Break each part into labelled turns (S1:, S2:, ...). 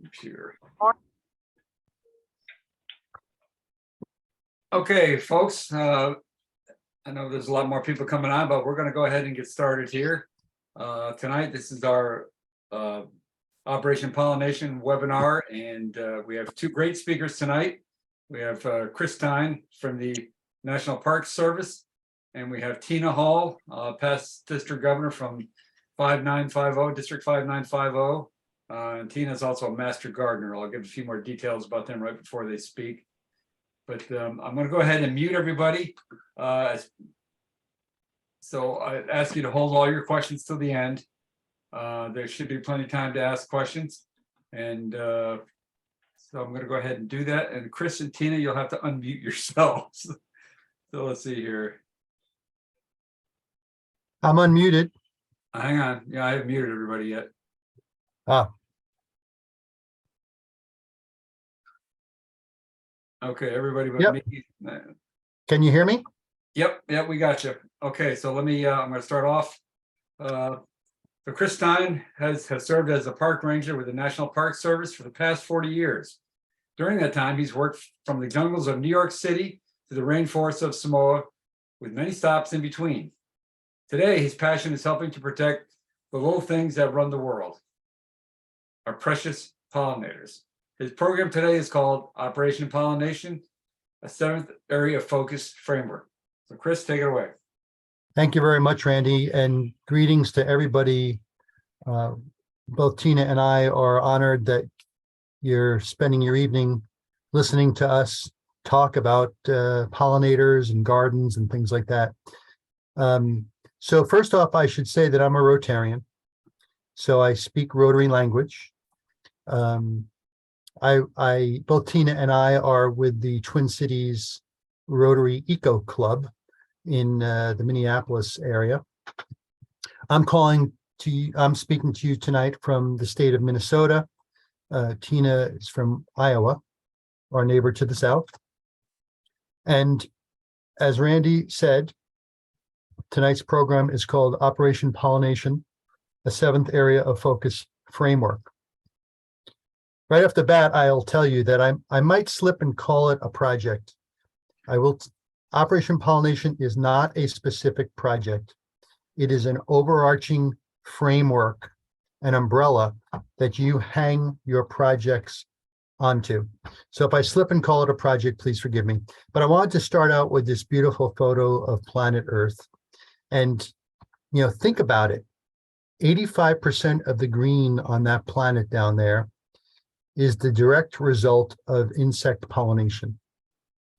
S1: computer. Okay, folks, I know there's a lot more people coming on, but we're going to go ahead and get started here. Tonight, this is our Operation Pollination webinar, and we have two great speakers tonight. We have Chris Stein from the National Park Service, and we have Tina Hall, past district governor from District 5950. And Tina is also a master gardener. I'll give a few more details about them right before they speak. But I'm going to go ahead and mute everybody. So I ask you to hold all your questions till the end. There should be plenty of time to ask questions. And so I'm going to go ahead and do that. And Chris and Tina, you'll have to unmute yourselves. So let's see here.
S2: I'm unmuted.
S1: Hang on. Yeah, I haven't muted everybody yet.
S2: Ah.
S1: Okay, everybody but
S2: Yep.
S1: me.
S2: Can you hear me?
S1: Yep, we got you. Okay, so let me, I'm going to start off. So Chris Stein has served as a park ranger with the National Park Service for the past 40 years. During that time, he's worked from the jungles of New York City to the rainforests of Samoa, with many stops in between. Today, his passion is helping to protect the little things that run the world, our precious pollinators. His program today is called Operation Pollination, a 7th area of focus framework. So Chris, take it away.
S2: Thank you very much, Randy, and greetings to everybody. Both Tina and I are honored that you're spending your evening listening to us talk about pollinators and gardens and things like that. So first off, I should say that I'm a Rotarian. So I speak Rotary language. Both Tina and I are with the Twin Cities Rotary Eco Club in the Minneapolis area. I'm speaking to you tonight from the state of Minnesota. Tina is from Iowa, our neighbor to the south. And as Randy said, tonight's program is called Operation Pollination, a 7th area of focus framework. Right off the bat, I'll tell you that I might slip and call it a project. Operation Pollination is not a specific project. It is an overarching framework, an umbrella that you hang your projects onto. So if I slip and call it a project, please forgive me. But I wanted to start out with this beautiful photo of planet Earth. And, think about it. 85% of the green on that planet down there is the direct result of insect pollination.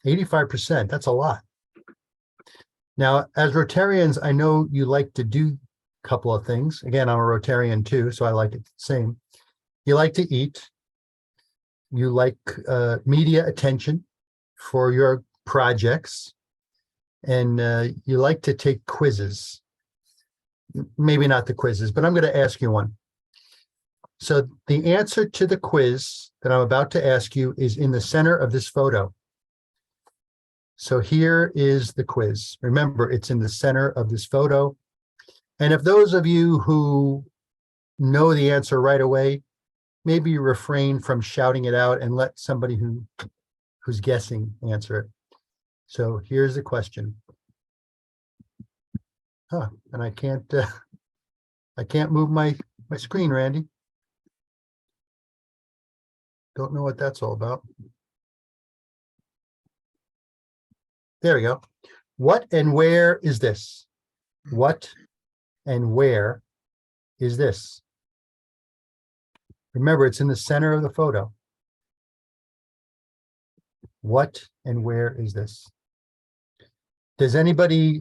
S2: 85%, that's a lot. Now, as Rotarians, I know you like to do a couple of things. Again, I'm a Rotarian too, so I like it the same. You like to eat. You like media attention for your projects. And you like to take quizzes. Maybe not the quizzes, but I'm going to ask you one. So the answer to the quiz that I'm about to ask you is in the center of this photo. So here is the quiz. Remember, it's in the center of this photo. And if those of you who know the answer right away, maybe refrain from shouting it out and let somebody who's guessing answer it. So here's the question. And I can't move my screen, Randy. Don't know what that's all about. There we go. What and where is this? What and where is this? Remember, it's in the center of the photo. What and where is this? Does anybody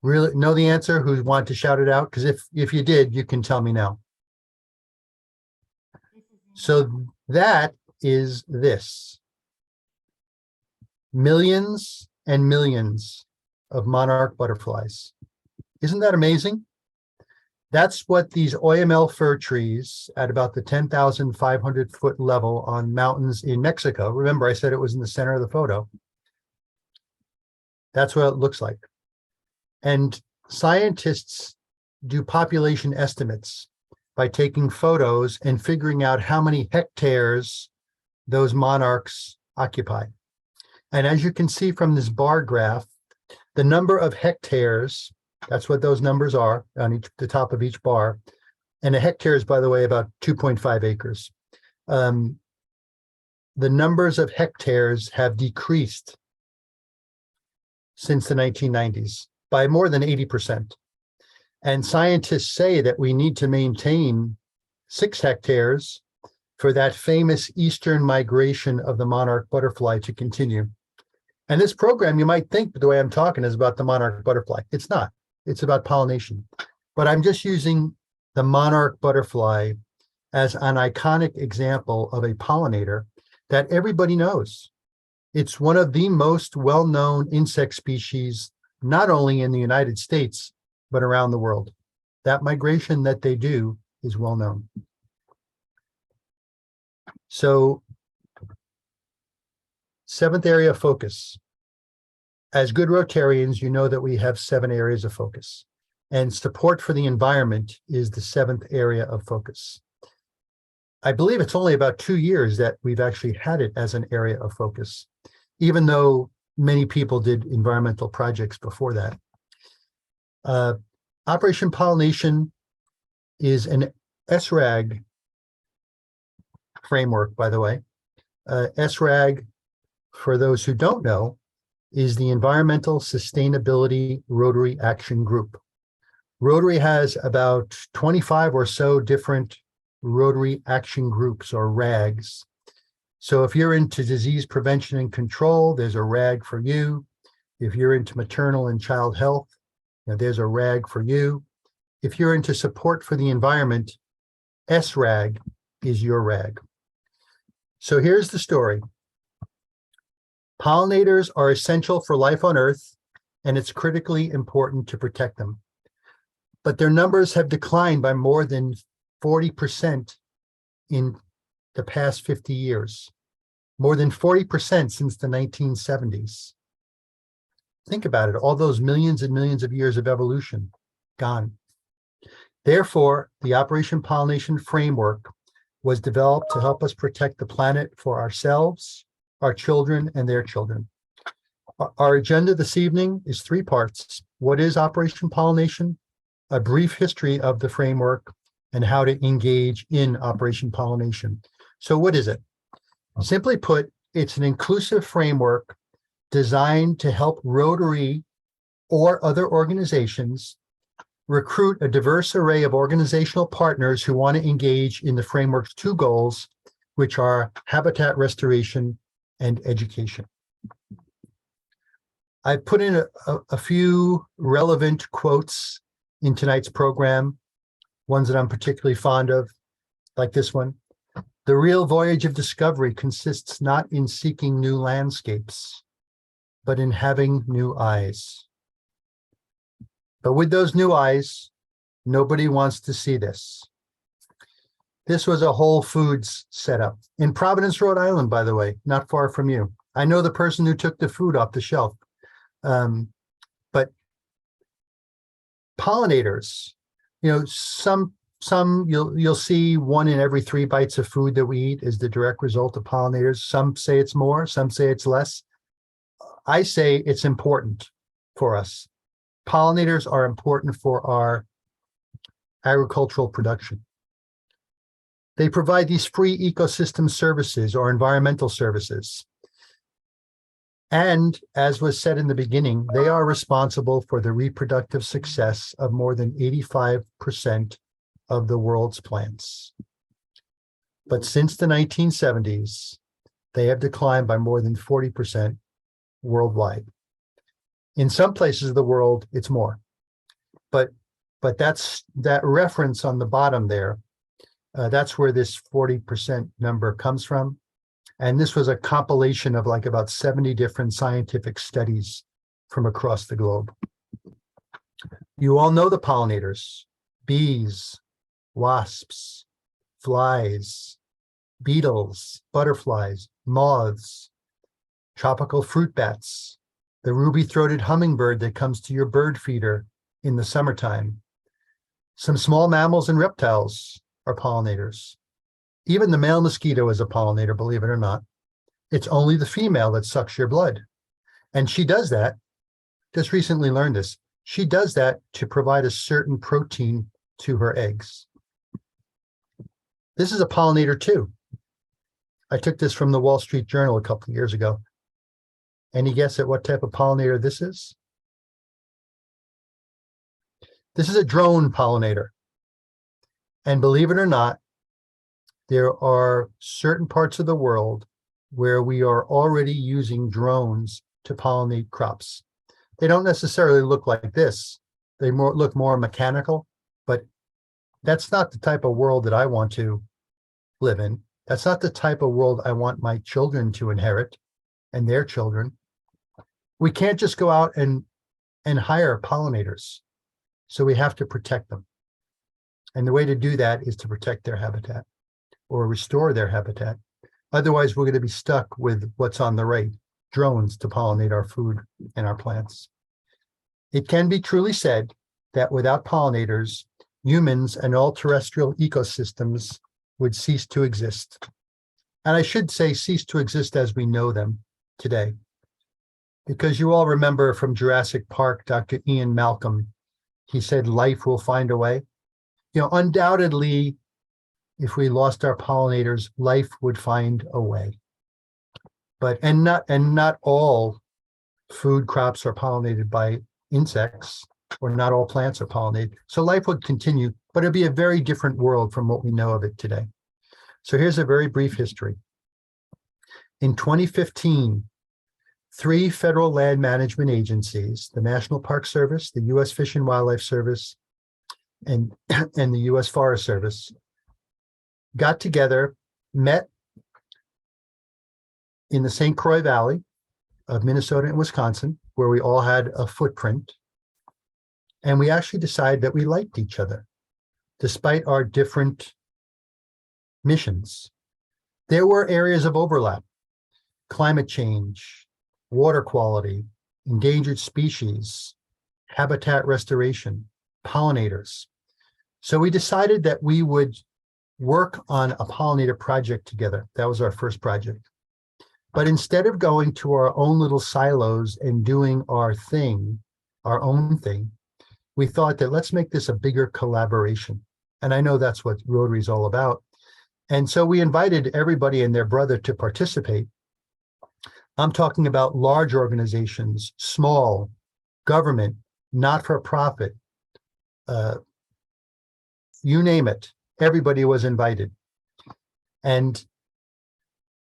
S2: really know the answer who want to shout it out? Because if you did, you can tell me now. So that is this. Millions and millions of monarch butterflies. Isn't that amazing? That's what these OML fir trees at about the 10,500 foot level on mountains in Mexico. Remember, I said it was in the center of the photo. That's what it looks like. And scientists do population estimates by taking photos and figuring out how many hectares those monarchs occupy. And as you can see from this bar graph, the number of hectares, that's what those numbers are on the top of each bar. And a hectare is, by the way, about 2.5 acres. The numbers of hectares have decreased since the 1990s by more than 80%. And scientists say that we need to maintain 6 hectares for that famous eastern migration of the monarch butterfly to continue. And this program, you might think the way I'm talking is about the monarch butterfly. It's not. It's about pollination. But I'm just using the monarch butterfly as an iconic example of a pollinator that everybody knows. It's one of the most well-known insect species, not only in the United States, but around the world. That migration that they do is well known. So, 7th area of focus. As good Rotarians, you know that we have 7 areas of focus, and support for the environment is the 7th area of focus. I believe it's only about 2 years that we've actually had it as an area of focus, even though many people did environmental projects before that. Operation Pollination is an SRAG framework, by the way. SRAG, for those who don't know, is the Environmental Sustainability Rotary Action Group. Rotary has about 25 or so different Rotary Action Groups, or RAGs. So if you're into disease prevention and control, there's a RAG for you. If you're into maternal and child health, there's a RAG for you. If you're into support for the environment, SRAG is your RAG. So here's the story. Pollinators are essential for life on Earth, and it's critically important to protect them. But their numbers have declined by more than 40% in the past 50 years, more than 40% since the 1970s. Think about it, all those millions and millions of years of evolution, gone. Therefore, the Operation Pollination framework was developed to help us protect the planet for ourselves, our children, and their children. Our agenda this evening is 3 parts. What is Operation Pollination? A brief history of the framework and how to engage in Operation Pollination. So what is it? Simply put, it's an inclusive framework designed to help Rotary or other organizations recruit a diverse array of organizational partners who want to engage in the framework's 2 goals, which are habitat restoration and education. I put in a few relevant quotes in tonight's program, ones that I'm particularly fond of, like this one. The real voyage of discovery consists not in seeking new landscapes, but in having new eyes. But with those new eyes, nobody wants to see this. This was a Whole Foods setup in Providence, Rhode Island, by the way, not far from you. I know the person who took the food off the shelf. But pollinators, some you'll see 1 in every 3 bites of food that we eat is the direct result of pollinators. Some say it's more, some say it's less. I say it's important for us. Pollinators are important for our agricultural production. They provide these free ecosystem services or environmental services. And as was said in the beginning, they are responsible for the reproductive success of more than 85% of the world's plants. But since the 1970s, they have declined by more than 40% worldwide. In some places of the world, it's more. But that's that reference on the bottom there. That's where this 40% number comes from. And this was a compilation of like about 70 different scientific studies from across the globe. You all know the pollinators: bees, wasps, flies, beetles, butterflies, moths, tropical fruit bats, the ruby-throated hummingbird that comes to your bird feeder in the summertime, some small mammals and reptiles are pollinators. Even the male mosquito is a pollinator, believe it or not. It's only the female that sucks your blood. And she does that, just recently learned this, she does that to provide a certain protein to her eggs. This is a pollinator too. I took this from the Wall Street Journal a couple of years ago. Any guess at what type of pollinator this is? This is a drone pollinator. And believe it or not, there are certain parts of the world where we are already using drones to pollinate crops. They don't necessarily look like this. They look more mechanical, but that's not the type of world that I want to live in. That's not the type of world I want my children to inherit and their children. We can't just go out and hire pollinators. So we have to protect them. And the way to do that is to protect their habitat or restore their habitat. Otherwise, we're going to be stuck with what's on the right, drones to pollinate our food and our plants. It can be truly said that without pollinators, humans and all terrestrial ecosystems would cease to exist. And I should say cease to exist as we know them today. Because you all remember from Jurassic Park, Dr. Ian Malcolm, he said life will find a way. You know, undoubtedly, if we lost our pollinators, life would find a way. But not all food crops are pollinated by insects, or not all plants are pollinated. So life would continue, but it'd be a very different world from what we know of it today. So here's a very brief history. In 2015, 3 federal land management agencies, the National Park Service, the U.S. Fish and Wildlife Service, and the U.S. Forest Service, got together, met in the St. Croix Valley of Minnesota and Wisconsin, where we all had a footprint. And we actually decided that we liked each other, despite our different missions. There were areas of overlap: climate change, water quality, endangered species, habitat restoration, pollinators. So we decided that we would work on a pollinator project together. That was our first project. But instead of going to our own little silos and doing our thing, our own thing, we thought that let's make this a bigger collaboration. And I know that's what Rotary is all about. And so we invited everybody and their brother to participate. I'm talking about large organizations, small, government, not-for-profit, you name it, everybody was invited. And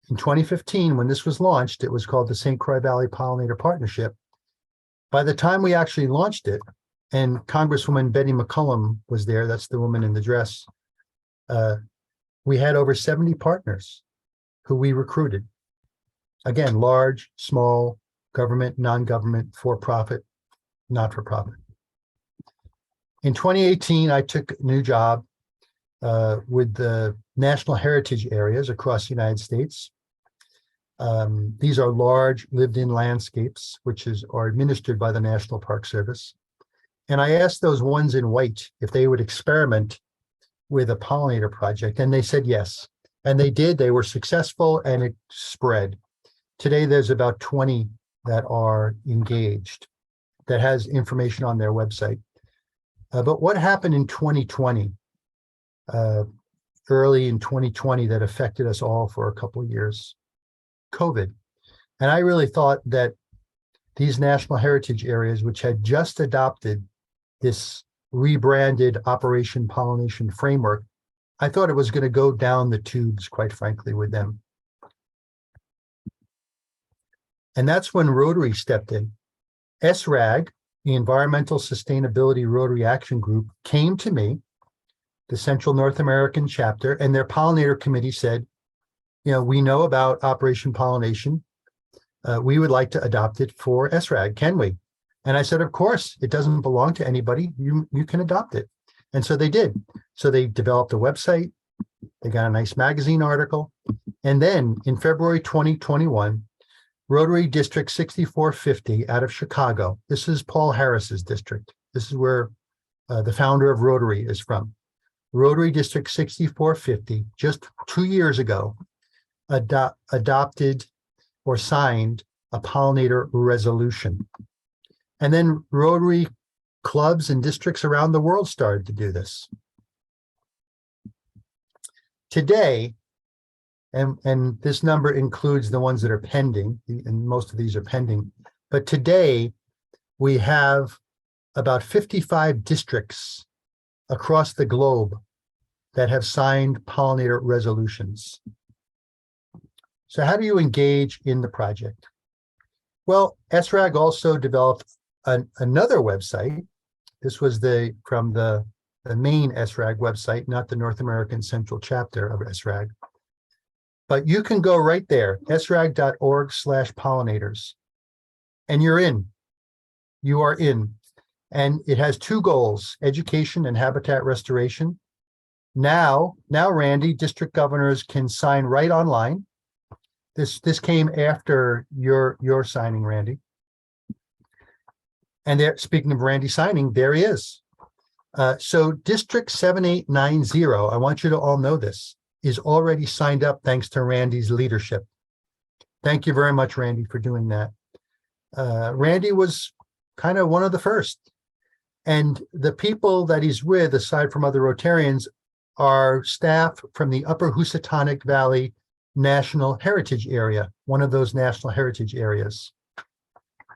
S2: in 2015, when this was launched, it was called the St. Croix Valley Pollinator Partnership. By the time we actually launched it, and Congresswoman Betty McCollum was there, that's the woman in the dress, we had over 70 partners who we recruited. Again, large, small, government, non-government, for-profit, not-for-profit. In 2018, I took a new job with the National Heritage Areas across the United States. These are large lived-in landscapes, which are administered by the National Park Service. And I asked those ones in white if they would experiment with a pollinator project, and they said yes. And they did. They were successful, and it spread. Today, there's about 20 that are engaged, that has information on their website. But what happened in 2020, early in 2020, that affected us all for a couple of years? COVID. And I really thought that these national heritage areas, which had just adopted this rebranded Operation Pollination Framework, I thought it was going to go down the tubes, quite frankly, with them. And that's when Rotary stepped in. SRAG, the Environmental Sustainability Rotary Action Group, came to me, the Central North American chapter, and their pollinator committee said, you know, we know about Operation Pollination. We would like to adopt it for SRAG. Can we? And I said, of course, it doesn't belong to anybody. You can adopt it. And so they did. So they developed a website. They got a nice magazine article. And then in February 2021, Rotary District 6450 out of Chicago. This is Paul Harris's district. This is where the founder of Rotary is from. Rotary District 6450, just 2 years ago, adopted or signed a pollinator resolution. And then Rotary clubs and districts around the world started to do this. Today, and this number includes the ones that are pending, and most of these are pending, but today we have about 55 districts across the globe that have signed pollinator resolutions. So how do you engage in the project? Well, SRAG also developed another website. This was from the main SRAG website, not the North American Central Chapter of SRAG. But you can go right there, srag.org/pollinators, and you're in. You are in. And it has 2 goals, education and habitat restoration. Now, Randy, district governors can sign right online. This came after your signing, Randy. And there, speaking of Randy signing, there he is. So District 7890, I want you to all know this, is already signed up thanks to Randy's leadership. Thank you very much, Randy, for doing that. Randy was kind of one of the first. And the people that he's with, aside from other Rotarians, are staff from the Upper Housatonic Valley National Heritage Area, one of those national heritage areas.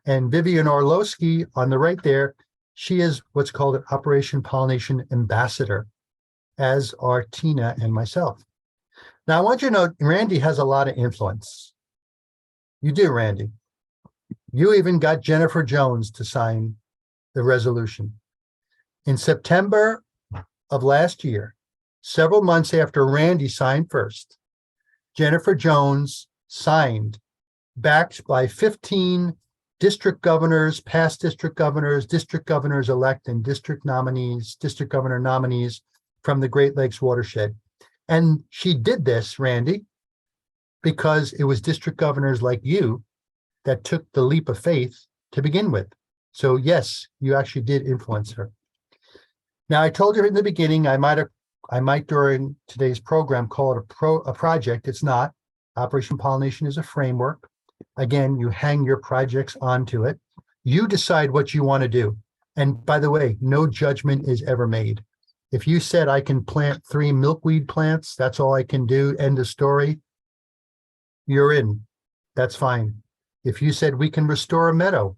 S2: And Vivian Orlowski on the right there, she is what's called an Operation Pollination Ambassador, as are Tina and myself. Now, I want you to know, Randy has a lot of influence. You do, Randy. You even got Jennifer Jones to sign the resolution. In September of last year, several months after Randy signed first, Jennifer Jones signed, backed by 15 district governors, past district governors-elect, and district governor nominees from the Great Lakes watershed. And she did this, Randy, because it was district governors like you that took the leap of faith to begin with. So yes, you actually did influence her. Now, I told you in the beginning, I might during today's program call it a project. It's not. Operation Pollination is a framework. Again, you hang your projects onto it. You decide what you want to do. And by the way, no judgment is ever made. If you said I can plant 3 milkweed plants, that's all I can do, end of story, you're in. That's fine. If you said we can restore a meadow,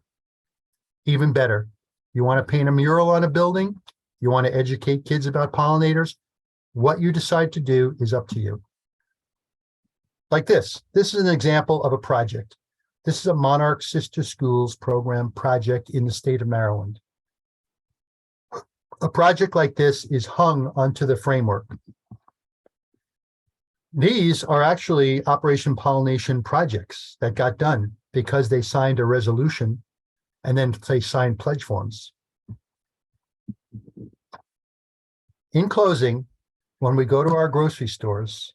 S2: even better. You want to paint a mural on a building? You want to educate kids about pollinators? What you decide to do is up to you. Like this. This is an example of a project. This is a Monarch Sister Schools program project in the state of Maryland. A project like this is hung onto the framework. These are actually Operation Pollination projects that got done because they signed a resolution and then they signed pledge forms. In closing, when we go to our grocery stores,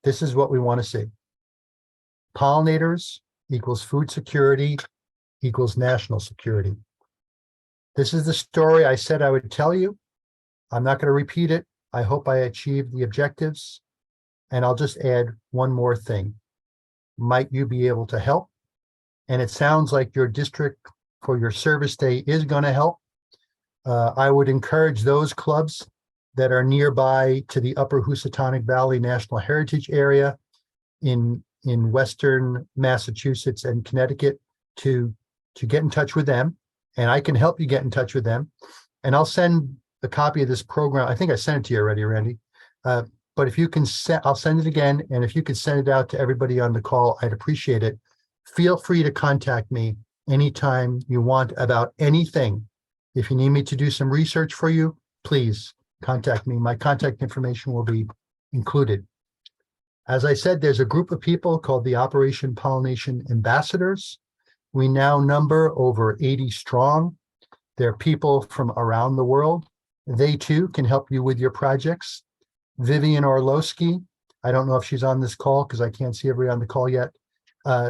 S2: this is what we want to see. Pollinators equals food security equals national security. This is the story I said I would tell you. I'm not going to repeat it. I hope I achieved the objectives. And I'll just add one more thing. Might you be able to help? And it sounds like your district for your service day is going to help. I would encourage those clubs that are nearby to the Upper Housatonic Valley National Heritage Area in Western Massachusetts and Connecticut to get in touch with them. And I can help you get in touch with them. And I'll send a copy of this program. I think I sent it to you already, Randy. But if you can, I'll send it again. And if you could send it out to everybody on the call, I'd appreciate it. Feel free to contact me anytime you want about anything. If you need me to do some research for you, please contact me. My contact information will be included. As I said, there's a group of people called the Operation Pollination Ambassadors. We now number over 80 strong. They're people from around the world. They too can help you with your projects. Vivian Orlowski, I don't know if she's on this call because I can't see everybody on the call yet.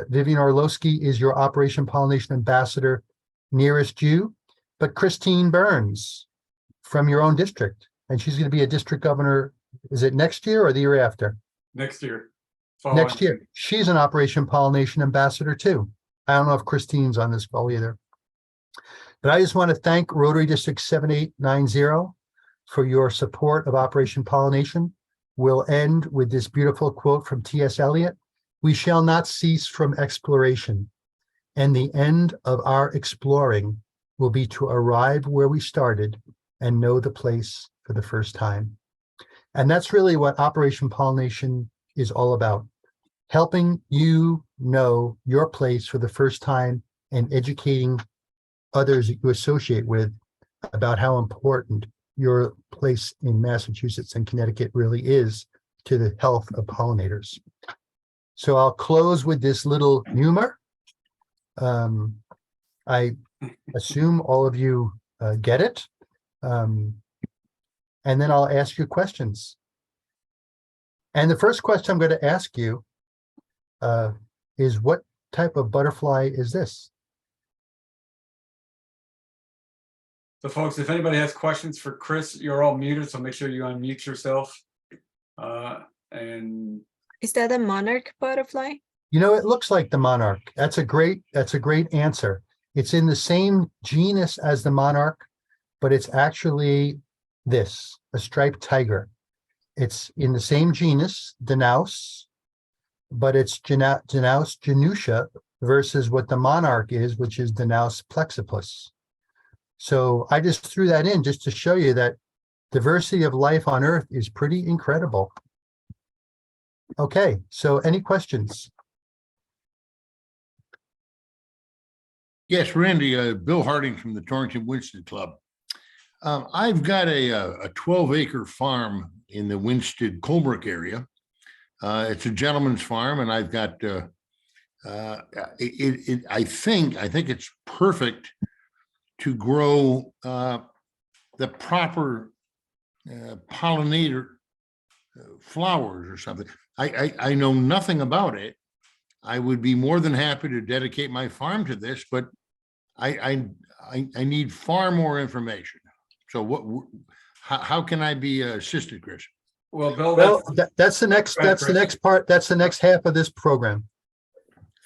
S2: Vivian Orlowski is your Operation Pollination Ambassador nearest you, but Christine Burns from your own district, and she's going to be a district governor. Is it next year or the year after?
S1: Next year.
S2: Next
S1: Following.
S2: year. She's an Operation Pollination ambassador too. I don't know if Christine's on this call either. But I just want to thank Rotary District 7890 for your support of Operation Pollination. We'll end with this beautiful quote from T.S. Eliot. We shall not cease from exploration, and the end of our exploring will be to arrive where we started and know the place for the first time. And that's really what Operation Pollination is all about. Helping you know your place for the first time and educating others that you associate with about how important your place in Massachusetts and Connecticut really is to the health of pollinators. So I'll close with this little humor. I assume all of you get it. And then I'll ask you questions. And the first question I'm going to ask you is, what type of butterfly is this?
S1: So folks, if anybody has questions for Chris, you're all muted, so make sure you unmute yourself. And
S3: Is that a monarch butterfly?
S2: You know, it looks like the monarch. That's a great answer. It's in the same genus as the monarch, but it's actually this, a striped tiger. It's in the same genus, Danaus, but it's Danaus genutia versus what the monarch is, which is Danaus plexippus. So I just threw that in just to show you that diversity of life on Earth is pretty incredible. Okay, so any questions?
S4: Yes, Randy, Bill Harding from the Torrington Winston Club. I've got a 12-acre farm in the Winston Colebrook area. It's a gentleman's farm, and I've got I think it's perfect to grow the proper pollinator flowers or something. I know nothing about it. I would be more than happy to dedicate my farm to this, but I need far more information. So how can I be assisted, Chris?
S1: well, Bill,
S2: Well, that's the next part. That's the next half of this program.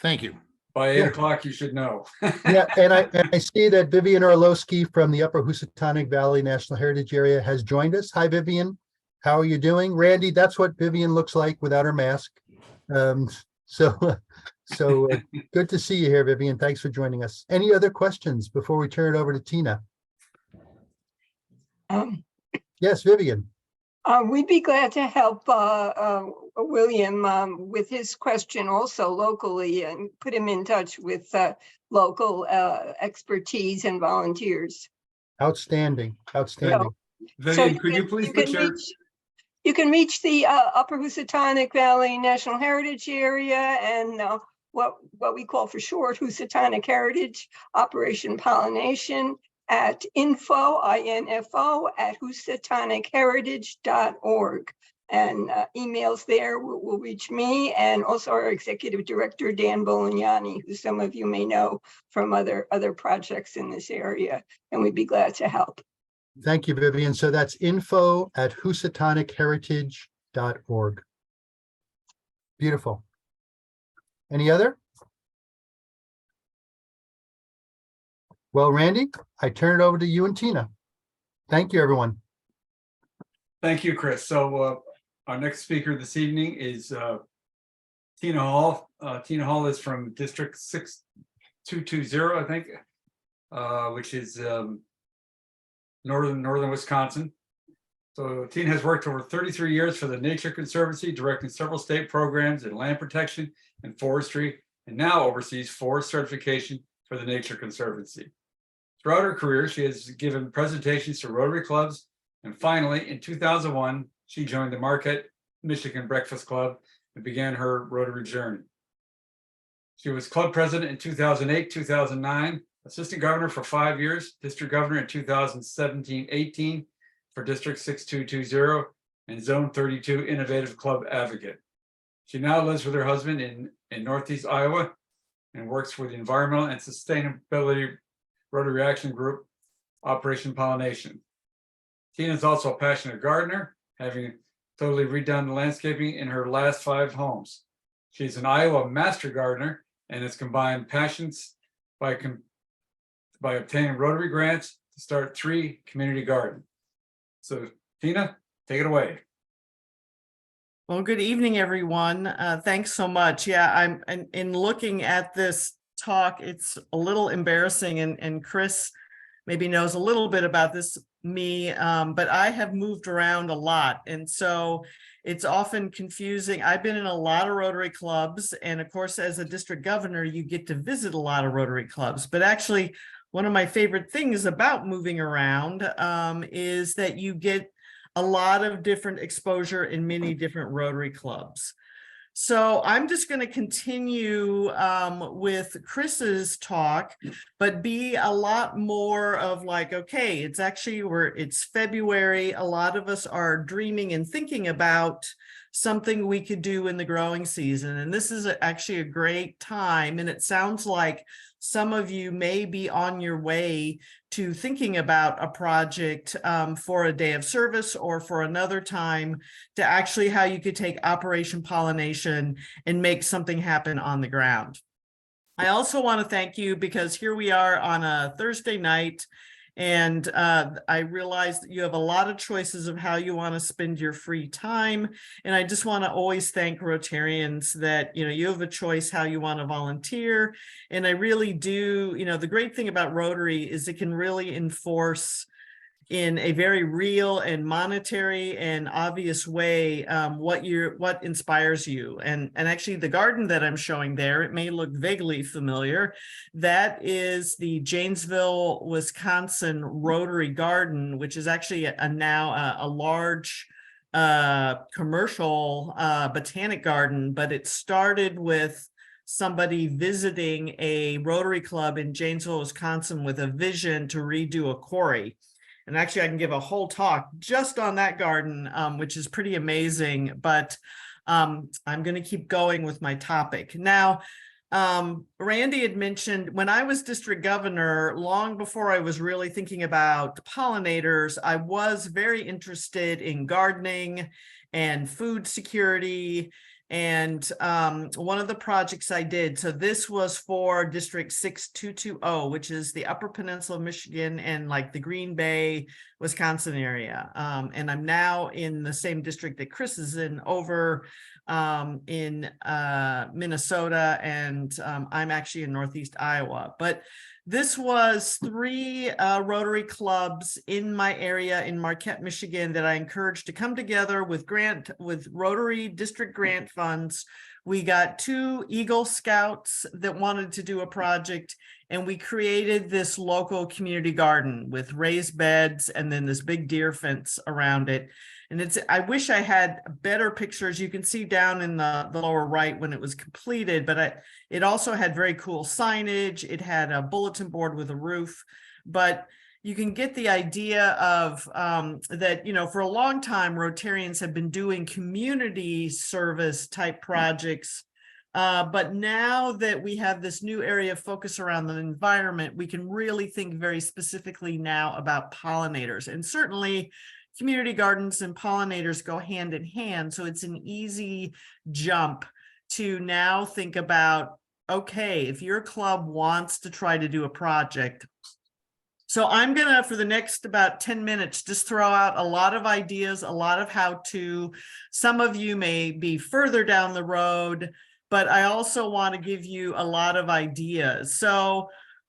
S4: Thank you.
S1: by 8 o'clock, you should know.
S2: Yeah, and I see that Vivian Orlowski from the Upper Housatonic Valley National Heritage Area has joined us. Hi, Vivian. How are you doing? Randy, that's what Vivian looks like without her mask. So good to see you here, Vivian. Thanks for joining us. Any other questions before we turn it over to Tina? Yes, Vivian.
S5: We'd be glad to help William with his question also locally and put him in touch with local expertise and volunteers.
S2: Outstanding, outstanding.
S1: Vivian, could you please put your...
S5: You can reach the Upper Housatonic Valley National Heritage Area and what we call for short Housatonic Heritage Operation Pollination at info at housatonicheritage.org, and emails there will reach me and also our executive director Dan Bolognani, who some of you may know from other projects in this area, and we'd be glad to help.
S2: Thank you, Vivian. So that's info at housatonicheritage.org. Beautiful. Any other? Well, Randy, I turn it over to you and Tina. Thank you, everyone.
S1: Thank you, Chris. So our next speaker this evening is Tina Hall. Tina Hall is from District 6220, I think, which is northern Wisconsin. So Tina has worked over 33 years for the Nature Conservancy, directing several state programs in land protection and forestry, and now oversees forest certification for the Nature Conservancy. Throughout her career, she has given presentations to Rotary clubs, and finally, in 2001, she joined the Marquette, Michigan Breakfast Club and began her Rotary journey. She was club president in 2008, 2009, assistant governor for 5 years, district governor in 2017-18 for District 6220, and Zone 32 Innovative Club Advocate. She now lives with her husband in Northeast Iowa and works for the Environmental and Sustainability Rotary Action Group, Operation Pollination. Tina is also a passionate gardener, having totally redone the landscaping in her last 5 homes. She's an Iowa master gardener and has combined passions by obtaining Rotary grants to start 3 community gardens. So Tina, take it away.
S6: Well, good evening, everyone. Thanks so much. Yeah, in looking at this talk, it's a little embarrassing, and Chris maybe knows a little bit about this, but I have moved around a lot. And so it's often confusing. I've been in a lot of Rotary clubs. And of course, as a district governor, you get to visit a lot of Rotary clubs. But actually, one of my favorite things about moving around is that you get a lot of different exposure in many different Rotary clubs. So I'm just going to continue with Chris's talk, but be a lot more of like, okay, it's actually it's February. A lot of us are dreaming and thinking about something we could do in the growing season. And this is actually a great time. And it sounds like some of you may be on your way to thinking about a project for a day of service or for another time to actually how you could take Operation Pollination and make something happen on the ground. I also want to thank you because here we are on a Thursday night, and I realize that you have a lot of choices of how you want to spend your free time. And I just want to always thank Rotarians that, you have a choice how you want to volunteer. And I really do, the great thing about Rotary is it can really enforce in a very real and monetary and obvious way what inspires you. And actually the garden that I'm showing there, it may look vaguely familiar. That is the Janesville, Wisconsin Rotary Garden, which is actually now a large commercial botanic garden, but it started with somebody visiting a Rotary club in Janesville, Wisconsin with a vision to redo a quarry. And actually, I can give a whole talk just on that garden, which is pretty amazing. But I'm going to keep going with my topic. Now, Randy had mentioned when I was district governor, long before I was really thinking about pollinators, I was very interested in gardening and food security. And one of the projects I did, so this was for District 6220, which is the Upper Peninsula of Michigan and like the Green Bay, Wisconsin area. And I'm now in the same district that Chris is in over in Minnesota, and I'm actually in Northeast Iowa. But this was 3 Rotary clubs in my area in Marquette, Michigan, that I encouraged to come together with Rotary district grant funds. We got 2 Eagle Scouts that wanted to do a project, and we created this local community garden with raised beds and then this big deer fence around it. And I wish I had better pictures. You can see down in the lower right when it was completed, but it also had very cool signage. It had a bulletin board with a roof, but you can get the idea of that, for a long time, Rotarians have been doing community service type projects. But now that we have this new area of focus around the environment, we can really think very specifically now about pollinators. And certainly community gardens and pollinators go hand in hand. So it's an easy jump to now think about, okay, if your club wants to try to do a project. So I'm going to, for the next about 10 minutes, just throw out a lot of ideas, a lot of how to. Some of you may be further down the road, but I also want to give you a lot of ideas. So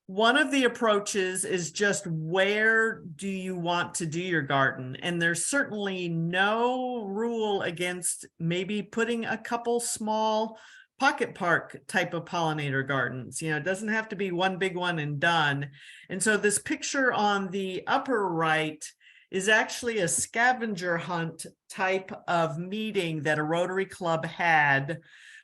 S6: one of the approaches is just where do you want to do your garden? And there's certainly no rule against maybe putting a couple small pocket park type of pollinator gardens. It doesn't have to be one big one and done. And so this picture on the upper right is actually a scavenger hunt type of meeting that a Rotary Club had,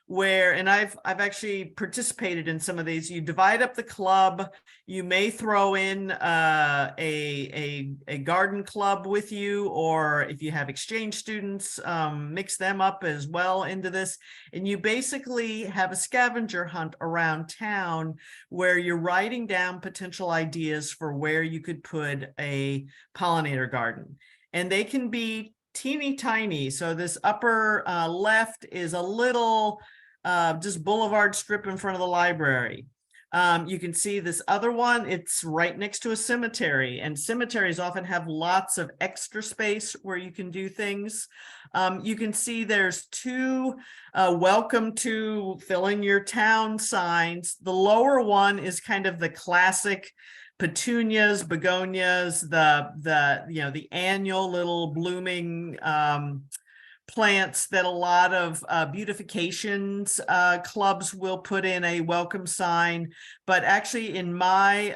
S6: and I've actually participated in some of these. You divide up the club. You may throw in a garden club with you, or if you have exchange students, mix them up as well into this. And you basically have a scavenger hunt around town where you're writing down potential ideas for where you could put a pollinator garden. and they can be teeny tiny. So this upper left is a little just boulevard strip in front of the library. You can see this other one, it's right next to a cemetery, and cemeteries often have lots of extra space where you can do things. You can see there's two welcome to fill in your town signs. The lower one is kind of the classic petunias, begonias, the annual little blooming plants that a lot of beautifications clubs will put in a welcome sign. But actually in my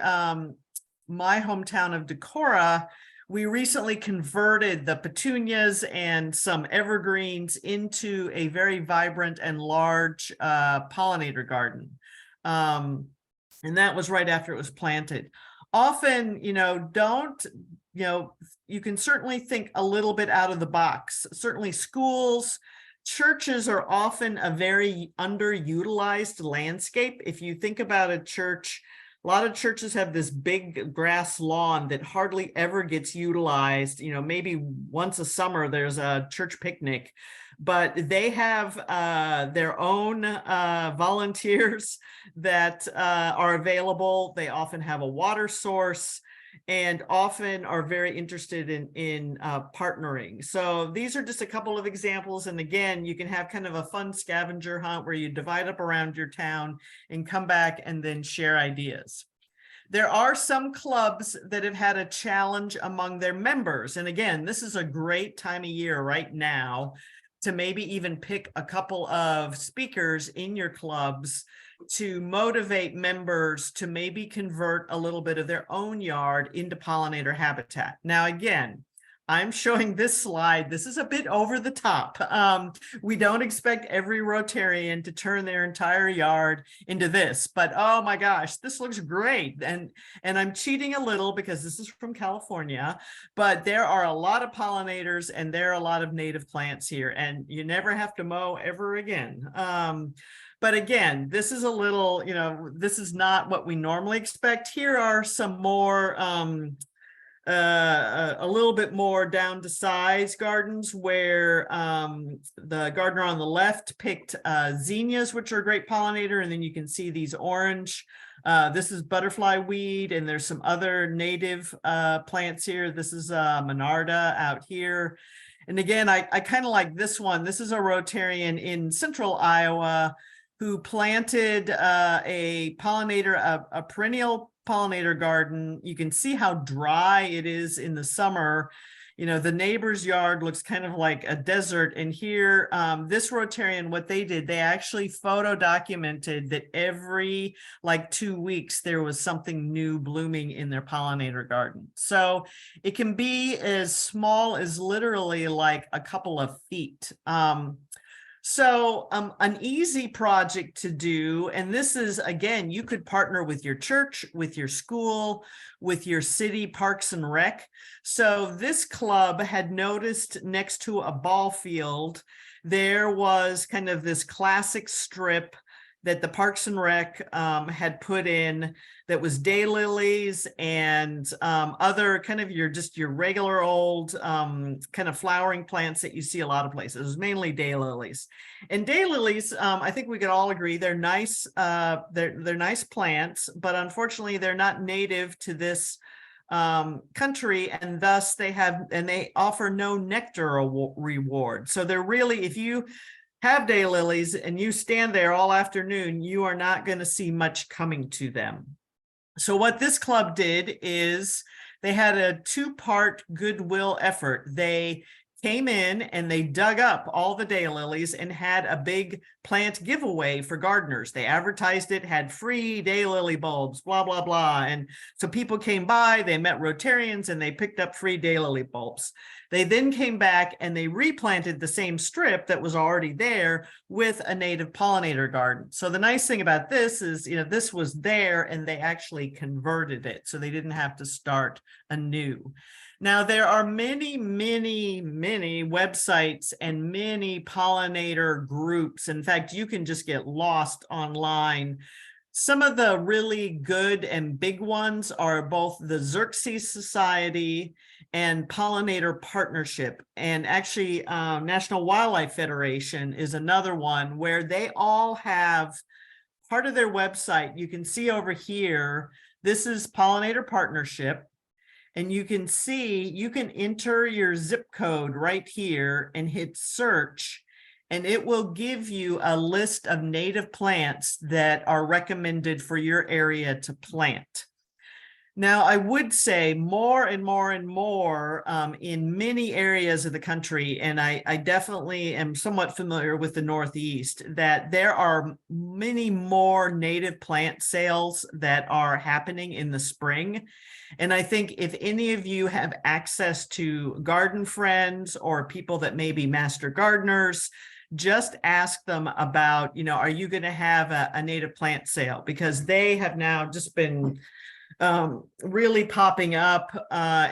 S6: my hometown of Decorah, we recently converted the petunias and some evergreens into a very vibrant and large pollinator garden. And that was right after it was planted. Often, you can certainly think a little bit out of the box. Certainly schools, churches are often a very underutilized landscape. If you think about a church, a lot of churches have this big grass lawn that hardly ever gets utilized. Maybe once a summer there's a church picnic, but they have their own volunteers that are available. They often have a water source and often are very interested in partnering. So these are just a couple of examples. And again, you can have kind of a fun scavenger hunt where you divide up around your town and come back and then share ideas. There are some clubs that have had a challenge among their members. And again, this is a great time of year right now to maybe even pick a couple of speakers in your clubs to motivate members to maybe convert a little bit of their own yard into pollinator habitat. Now, again, I'm showing this slide. This is a bit over the top. We don't expect every Rotarian to turn their entire yard into this, but oh my gosh, this looks great. And I'm cheating a little because this is from California, but there are a lot of pollinators and there are a lot of native plants here, and you never have to mow ever again. But again, this is a little, this is not what we normally expect. Here are some more a little bit more down to size gardens where the gardener on the left picked zinnias, which are a great pollinator. And then you can see these orange. This is butterfly weed, and there's some other native plants here. This is Monarda out here. And again, I kind of like this one. This is a Rotarian in central Iowa who planted a pollinator, a perennial pollinator garden. You can see how dry it is in the summer. The neighbor's yard looks kind of like a desert. And here, this Rotarian, what they did, they actually photo documented that every 2 weeks there was something new blooming in their pollinator garden. So it can be as small as literally like a couple of feet. So an easy project to do, and this is, again, you could partner with your church, with your school, with your city parks and rec. So this club had noticed next to a ball field, there was kind of this classic strip that the Parks and Rec had put in that was daylilies and other kind of your regular old kind of flowering plants that you see a lot of places. It was mainly daylilies. And daylilies, I think we could all agree, they're nice. They're nice plants, but unfortunately they're not native to this country, and thus they offer no nectar reward. So they're really, if you have daylilies and you stand there all afternoon, you are not going to see much coming to them. So what this club did is they had a two-part goodwill effort. They came in and they dug up all the daylilies and had a big plant giveaway for gardeners. They advertised it, had free daylily bulbs, blah, blah, blah. And so people came by, they met Rotarians, and they picked up free daylily bulbs. They then came back and they replanted the same strip that was already there with a native pollinator garden. So the nice thing about this is, this was there and they actually converted it. So they didn't have to start anew. Now, there are many, many, many websites and many pollinator groups. In fact, you can just get lost online Some of the really good and big ones are both the Xerxes Society and Pollinator Partnership. And actually, National Wildlife Federation is another one where they all have part of their website. You can see over here, this is Pollinator Partnership. And you can see, you can enter your zip code right here and hit search, and it will give you a list of native plants that are recommended for your area to plant. Now, I would say more and more and more in many areas of the country, and I definitely am somewhat familiar with the Northeast, that there are many more native plant sales that are happening in the spring. And I think if any of you have access to garden friends or people that may be master gardeners, just ask them about, are you going to have a native plant sale? Because they have now just been really popping up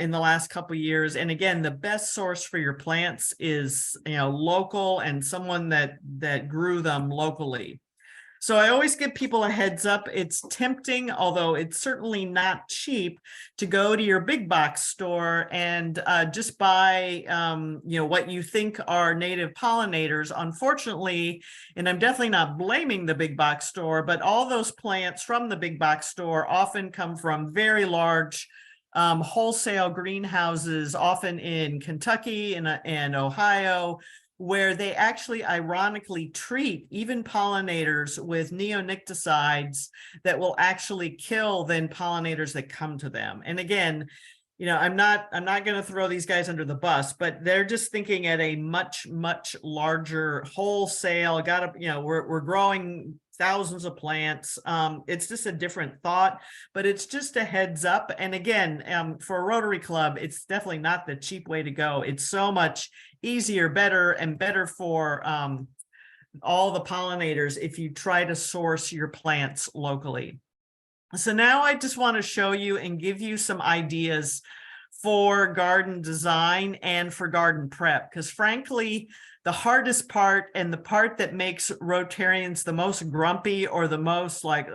S6: in the last couple of years. And again, the best source for your plants is, local and someone that grew them locally. So I always give people a heads up. It's tempting, although it's certainly not cheap, to go to your big box store and just buy, what you think are native pollinators. Unfortunately, and I'm definitely not blaming the big box store, but all those plants from the big box store often come from very large wholesale greenhouses, often in Kentucky and Ohio, where they actually ironically treat even pollinators with neonicotinoids that will actually kill then pollinators that come to them. And again, I'm not going to throw these guys under the bus, but they're just thinking at a much larger wholesale. We're growing thousands of plants. It's just a different thought, but it's just a heads up. And again, for a Rotary Club, it's definitely not the cheap way to go. It's so much easier, better for all the pollinators if you try to source your plants locally. So now I just want to show you and give you some ideas for garden design and for garden prep, because frankly, the hardest part and the part that makes Rotarians the most grumpy or the most like,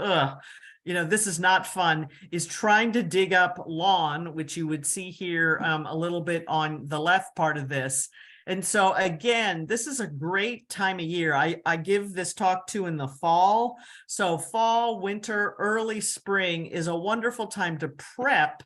S6: this is not fun, is trying to dig up lawn, which you would see here a little bit on the left part of this. And so again, this is a great time of year. I give this talk too in the fall. So fall, winter, early spring is a wonderful time to prep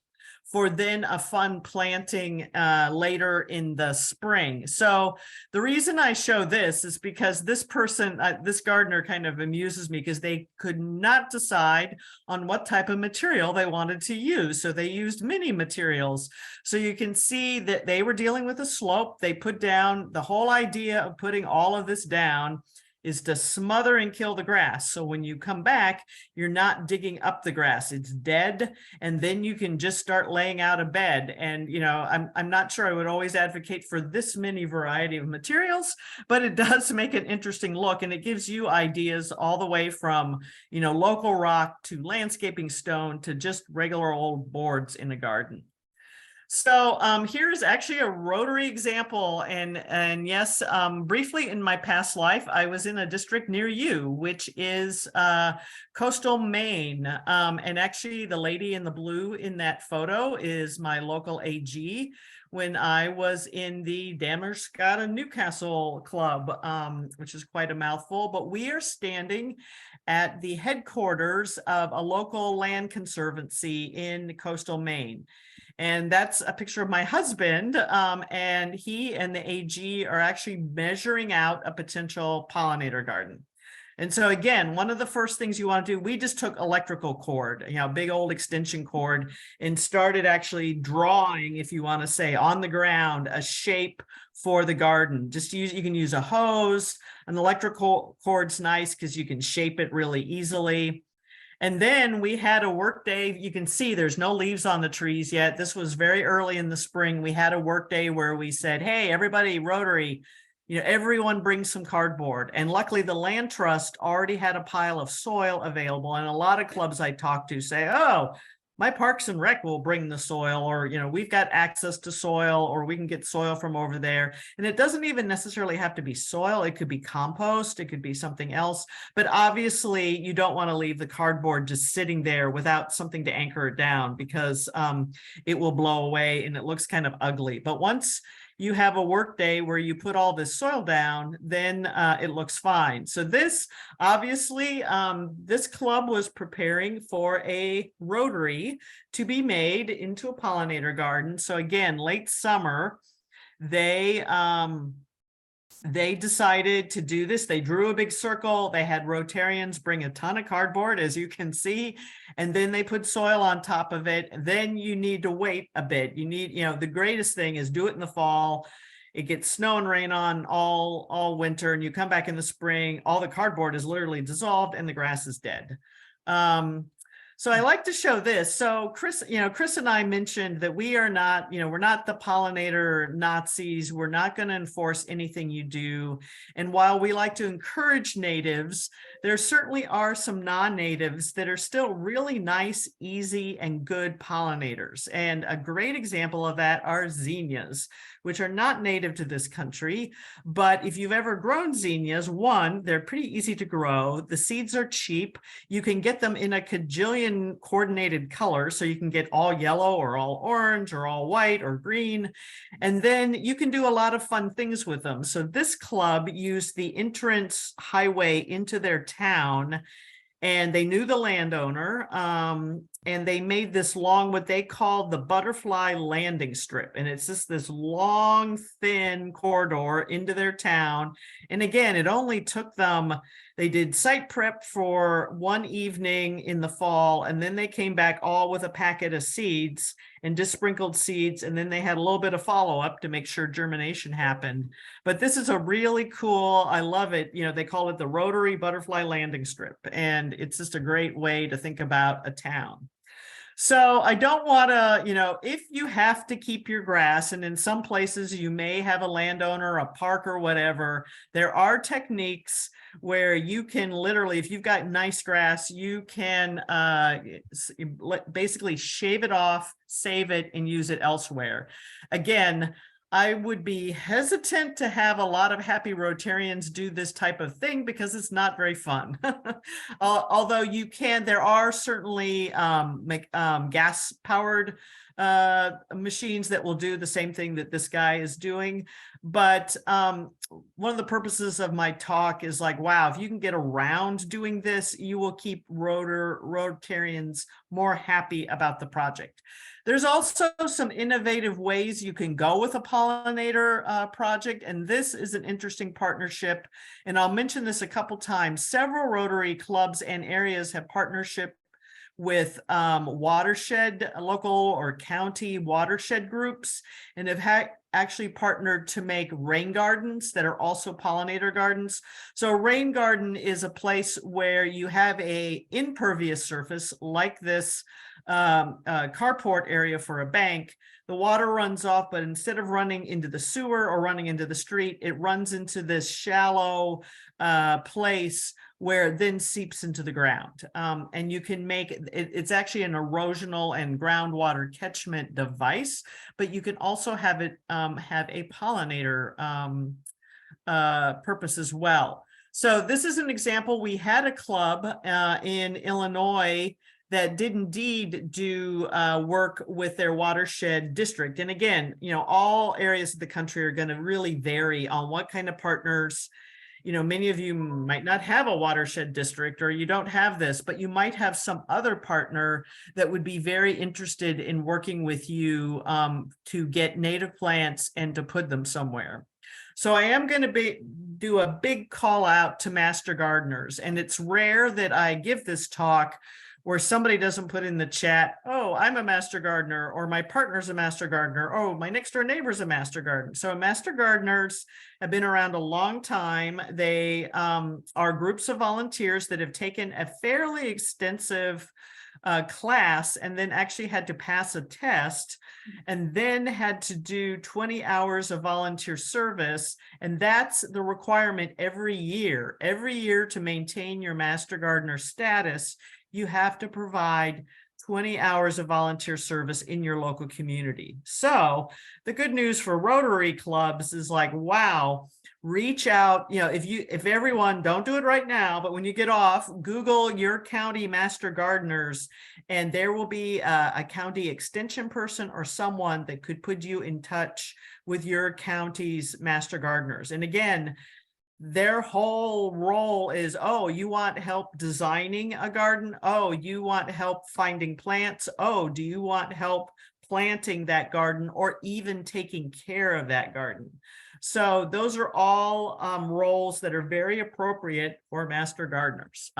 S6: for then a fun planting later in the spring. So the reason I show this is because this person, this gardener kind of amuses me because they could not decide on what type of material they wanted to use. So they used many materials. So you can see that they were dealing with a slope. They put down the whole idea of putting all of this down is to smother and kill the grass. So when you come back, you're not digging up the grass, it's dead. And then you can just start laying out a bed. And, I'm not sure I would always advocate for this many variety of materials, but it does make an interesting look. And it gives you ideas all the way from, local rock to landscaping stone to just regular old boards in a garden. So here's actually a Rotary example, and yes, briefly in my past life, I was in a district near you, which is coastal Maine, and actually the lady in the blue in that photo is my local AG when I was in the Damerscott Newcastle Club, which is quite a mouthful, but we are standing at the headquarters of a local land conservancy in coastal Maine. And that's a picture of my husband, and he and the AG are actually measuring out a potential pollinator garden. And so again, one of the first things you want to do, we just took electrical cord, big old extension cord, and started actually drawing, if you want to say, on the ground, a shape for the garden. You can use a hose. An electrical cord's nice because you can shape it really easily. And then we had a work day. You can see there's no leaves on the trees yet. This was very early in the spring. We had a work day where we said, hey, everybody, Rotary, everyone brings some cardboard. And luckily the land trust already had a pile of soil available. And a lot of clubs I talked to say, oh, my Parks and Rec will bring the soil, or, we've got access to soil, or we can get soil from over there. And it doesn't even necessarily have to be soil. It could be compost. It could be something else. But obviously you don't want to leave the cardboard just sitting there without something to anchor it down, because it will blow away and it looks kind of ugly. But once you have a work day where you put all this soil down, then it looks fine. So this, obviously, this club was preparing for a rotary to be made into a pollinator garden. So again, late summer, they decided to do this. They drew a big circle. They had Rotarians bring a ton of cardboard, as you can see, and then they put soil on top of it. Then you need to wait a bit. You need, the greatest thing is do it in the fall. It gets snow and rain on all winter, and you come back in the spring, all the cardboard is literally dissolved and the grass is dead. So I like to show this. So Chris and I mentioned that we are not, we're not the pollinator Nazis. We're not going to enforce anything you do. And while we like to encourage natives, there certainly are some non-natives that are still really nice, easy, and good pollinators. And a great example of that are zinnias, which are not native to this country. But if you've ever grown zinnias, one, they're pretty easy to grow. The seeds are cheap. You can get them in a cajillion coordinated colors. So you can get all yellow or all orange or all white or green. And then you can do a lot of fun things with them. So this club used the entrance highway into their town, and they knew the landowner, and they made this long, what they called the butterfly landing strip. And it's just this long, thin corridor into their town. And again, it only took them, they did site prep for one evening in the fall, and then they came back all with a packet of seeds and just sprinkled seeds. And then they had a little bit of follow-up to make sure germination happened. But this is a really cool, I love it. They call it the Rotary Butterfly Landing Strip. And it's just a great way to think about a town. So I don't want to, if you have to keep your grass, and in some places you may have a landowner, a park or whatever, there are techniques where you can literally, if you've got nice grass, you can basically shave it off, save it, and use it elsewhere. Again, I would be hesitant to have a lot of happy Rotarians do this type of thing because it's not very fun. Although you can, there are certainly gas-powered machines that will do the same thing that this guy is doing. But one of the purposes of my talk is like, wow, if you can get around doing this, you will keep Rotarians more happy about the project. There's also some innovative ways you can go with a pollinator project, and this is an interesting partnership. And I'll mention this a couple times. Several Rotary clubs and areas have partnership with watershed, local or county watershed groups, and have actually partnered to make rain gardens that are also pollinator gardens. So a rain garden is a place where you have a impervious surface like this carport area for a bank. The water runs off, but instead of running into the sewer or running into the street, it runs into this shallow place where it then seeps into the ground. And you can make it, it's actually an erosional and groundwater catchment device, but you can also have it have a pollinator purpose as well. So this is an example. We had a club in Illinois that did indeed do work with their watershed district. And again, all areas of the country are going to really vary on what kind of partners. Many of you might not have a watershed district, or you don't have this, but you might have some other partner that would be very interested in working with you to get native plants and to put them somewhere. So I am going to do a big call out to master gardeners, and it's rare that I give this talk where somebody doesn't put in the chat, oh, I'm a master gardener, or my partner's a master gardener, oh, my next door neighbor's a master gardener. So master gardeners have been around a long time. They are groups of volunteers that have taken a fairly extensive class and then actually had to pass a test and then had to do 20 hours of volunteer service. And that's the requirement every year. Every year, to maintain your master gardener status, you have to provide 20 hours of volunteer service in your local community. So the good news for Rotary clubs is like, wow, reach out. You know, if everyone, don't do it right now, but when you get off, Google your county master gardeners, and there will be a county extension person or someone that could put you in touch with your county's master gardeners. And again, their whole role is, oh, you want help designing a garden? Oh, you want help finding plants? Oh, do you want help planting that garden or even taking care of that garden? So those are all roles that are very appropriate for master gardeners.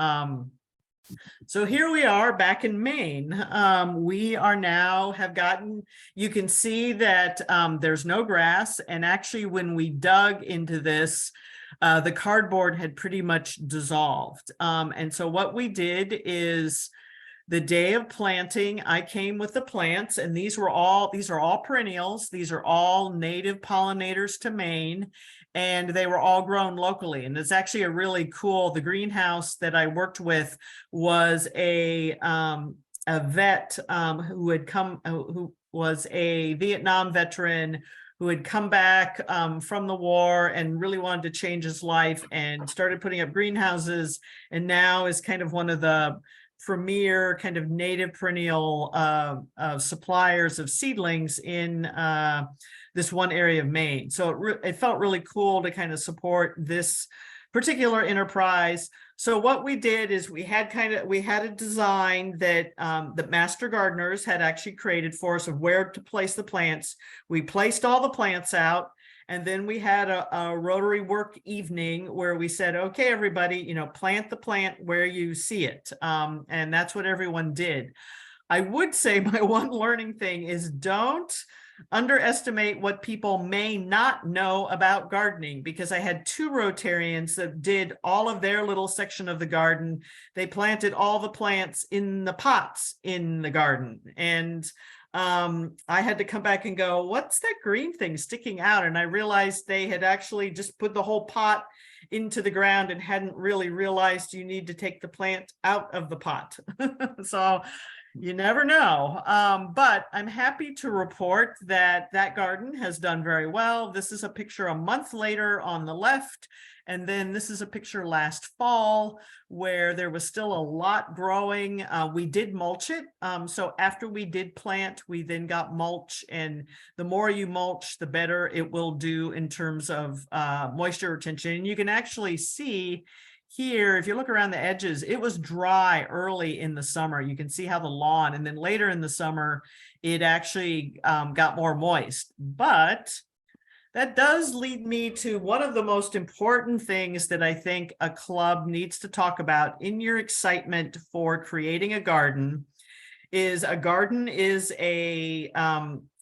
S6: So here we are back in Maine. We are now have gotten, you can see that there's no grass. And actually when we dug into this, the cardboard had pretty much dissolved. And so what we did is the day of planting, I came with the plants, and these are all perennials. These are all native pollinators to Maine, and they were all grown locally. And it's actually a really cool, the greenhouse that I worked with was a vet who had come, who was a Vietnam veteran who had come back from the war and really wanted to change his life and started putting up greenhouses, and now is kind of one of the premier kind of native perennial suppliers of seedlings in this one area of Maine. So it felt really cool to kind of support this particular enterprise. So what we did is we had a design that the master gardeners had actually created for us of where to place the plants. We placed all the plants out, and then we had a Rotary work evening where we said, okay, everybody, you know, plant the plant where you see it. And that's what everyone did. I would say my one learning thing is don't underestimate what people may not know about gardening, because I had 2 Rotarians that did all of their little section of the garden. They planted all the plants in the pots in the garden. And I had to come back and go, what's that green thing sticking out? And I realized they had actually just put the whole pot into the ground and hadn't really realized you need to take the plant out of the pot. So you never know. But I'm happy to report that that garden has done very well. This is a picture a month later on the left. And then this is a picture last fall where there was still a lot growing. We did mulch it. So after we did plant, we then got mulch, and the more you mulch, the better it will do in terms of moisture retention. And you can actually see here, if you look around the edges, it was dry early in the summer. You can see how the lawn, and then later in the summer, it actually got more moist. But that does lead me to one of the most important things that I think a club needs to talk about in your excitement for creating a garden. Is a garden is a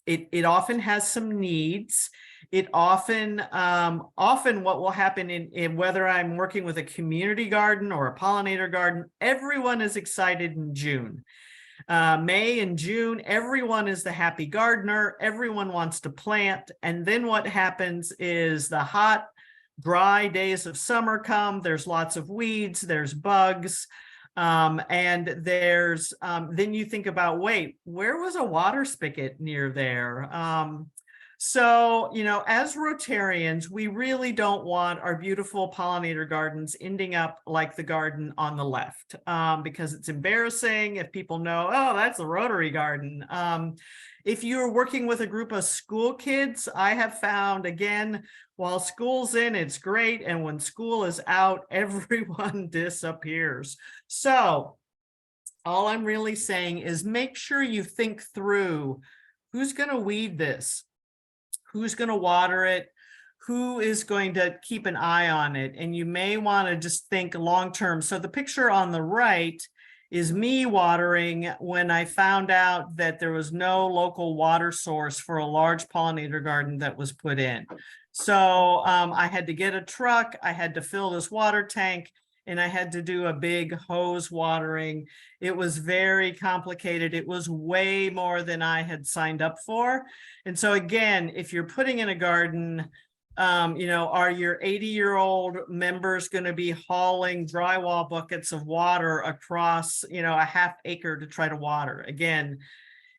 S6: it often has some needs. It often what will happen in whether I'm working with a community garden or a pollinator garden, everyone is excited in June. May and June, everyone is the happy gardener. Everyone wants to plant. And then what happens is the hot, dry days of summer come. There's lots of weeds, there's bugs. And there's then you think about, wait, where was a water spigot near there? So, you know, as Rotarians, we really don't want our beautiful pollinator gardens ending up like the garden on the left, because it's embarrassing if people know, oh, that's a Rotary garden. If you're working with a group of school kids, I have found, again, while school's in, it's great. And when school is out, everyone disappears. So all I'm really saying is make sure you think through who's going to weed this. Who's going to water it? Who is going to keep an eye on it? And you may want to just think long term. So the picture on the right is me watering when I found out that there was no local water source for a large pollinator garden that was put in. So I had to get a truck. I had to fill this water tank, and I had to do a big hose watering. It was very complicated. It was way more than I had signed up for. And so again, if you're putting in a garden, Are your 80-year-old members going to be hauling drywall buckets of water across, a half acre to try to water? Again,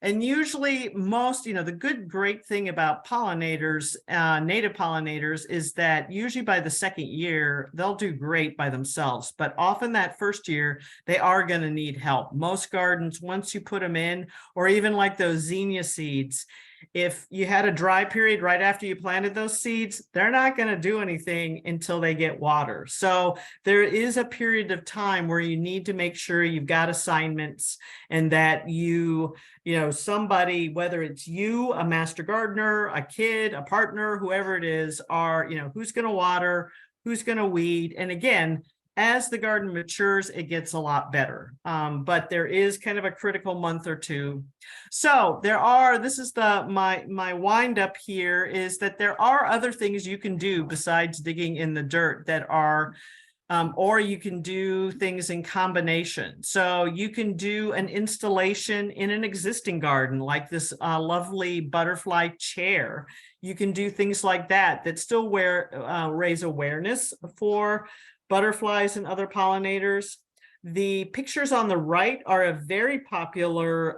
S6: and usually most, the great thing about pollinators, native pollinators, is that usually by the second year, they'll do great by themselves. But often that first year, they are going to need help. Most gardens, once you put them in, or even like those zinnia seeds, if you had a dry period right after you planted those seeds, they're not going to do anything until they get water. So there is a period of time where you need to make sure you've got assignments and that somebody, whether it's you, a master gardener, a kid, a partner, whoever it is, are, who's going to water, who's going to weed. And again, as the garden matures, it gets a lot better. But there is kind of a critical month or two. So this is my wind up here, is that there are other things you can do besides digging in the dirt that are, or you can do things in combination. So you can do an installation in an existing garden, like this lovely butterfly chair. You can do things like that still raise awareness for butterflies and other pollinators. The pictures on the right are a very popular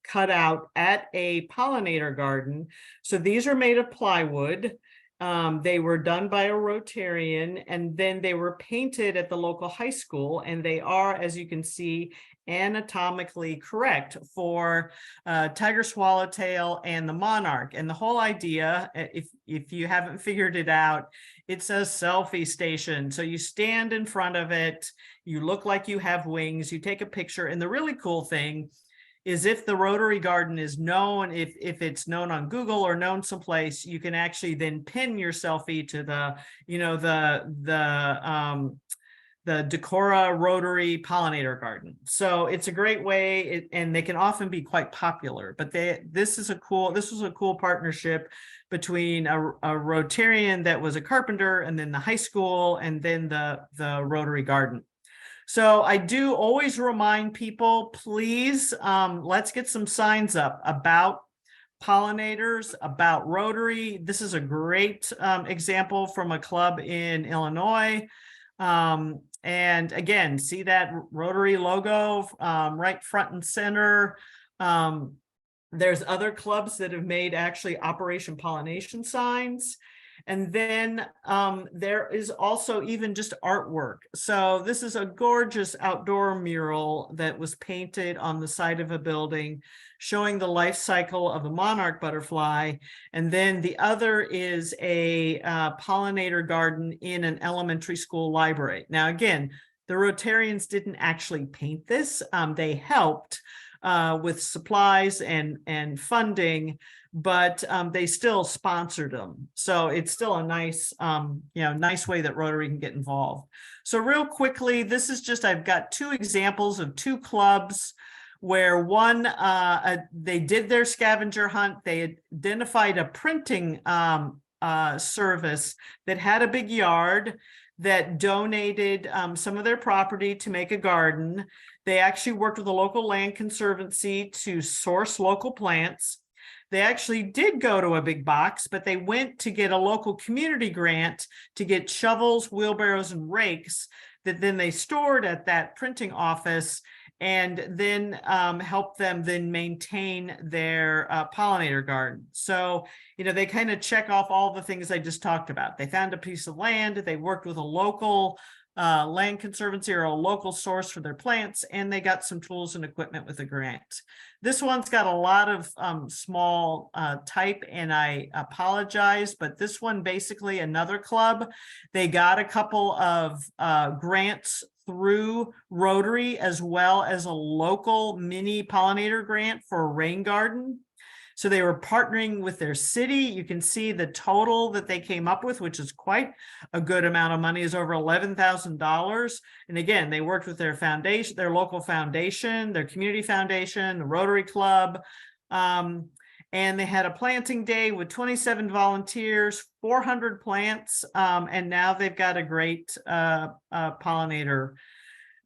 S6: cutout at a pollinator garden. So these are made of plywood. They were done by a Rotarian, and then they were painted at the local high school, and they are, as you can see, anatomically correct for tiger swallowtail and the monarch. And the whole idea, if you haven't figured it out, it's a selfie station. So you stand in front of it, you look like you have wings, you take a picture. And the really cool thing is, if the Rotary Garden is known, if it's known on Google or known someplace, you can actually then pin your selfie to the Decorah Rotary Pollinator Garden. So it's a great way, and they can often be quite popular. But this was a cool partnership between a Rotarian that was a carpenter, and then the high school, and then the Rotary Garden. So I do always remind people, please, let's get some signs up about pollinators, about Rotary. This is a great example from a club in Illinois. And again, see that Rotary logo right front and center. There's other clubs that have made actually Operation Pollination signs. And then there is also even just artwork. So this is a gorgeous outdoor mural that was painted on the side of a building, showing the life cycle of a monarch butterfly. And then the other is a pollinator garden in an elementary school library. Now, again, the Rotarians didn't actually paint this. They helped with supplies and funding, but they still sponsored them. So it's still a nice, nice way that Rotary can get involved. So real quickly, this is just, I've got two examples of two clubs where one, they did their scavenger hunt. They identified a printing service that had a big yard that donated some of their property to make a garden. They actually worked with a local land conservancy to source local plants. They actually did go to a big box, but they went to get a local community grant to get shovels, wheelbarrows, and rakes that then they stored at that printing office, and then help them then maintain their pollinator garden. So, they kind of check off all the things I just talked about. They found a piece of land, they worked with a local land conservancy or a local source for their plants, and they got some tools and equipment with a grant. This one's got a lot of small type, and I apologize, but this one, basically another club, they got a couple of grants through Rotary, as well as a local mini pollinator grant for a rain garden. So they were partnering with their city. You can see the total that they came up with, which is quite a good amount of money, is over $11,000. And again, they worked with their foundation, their local foundation, their community foundation, the Rotary Club. And they had a planting day with 27 volunteers, 400 plants. And now they've got a great pollinator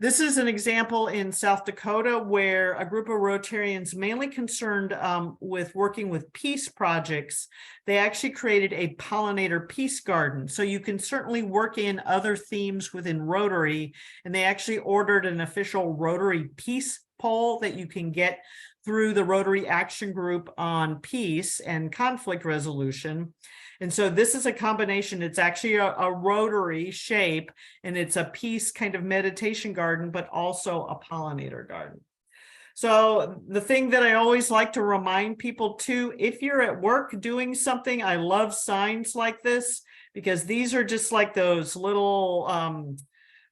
S6: This is an example in South Dakota where a group of Rotarians mainly concerned with working with peace projects, they actually created a pollinator peace garden. So you can certainly work in other themes within Rotary, and they actually ordered an official Rotary peace pole that you can get through the Rotary Action Group on Peace and Conflict Resolution. And so this is a combination. It's actually a rotary shape, and it's a peace kind of meditation garden, but also a pollinator garden. So the thing that I always like to remind people too, if you're at work doing something, I love signs like this, because these are just like those little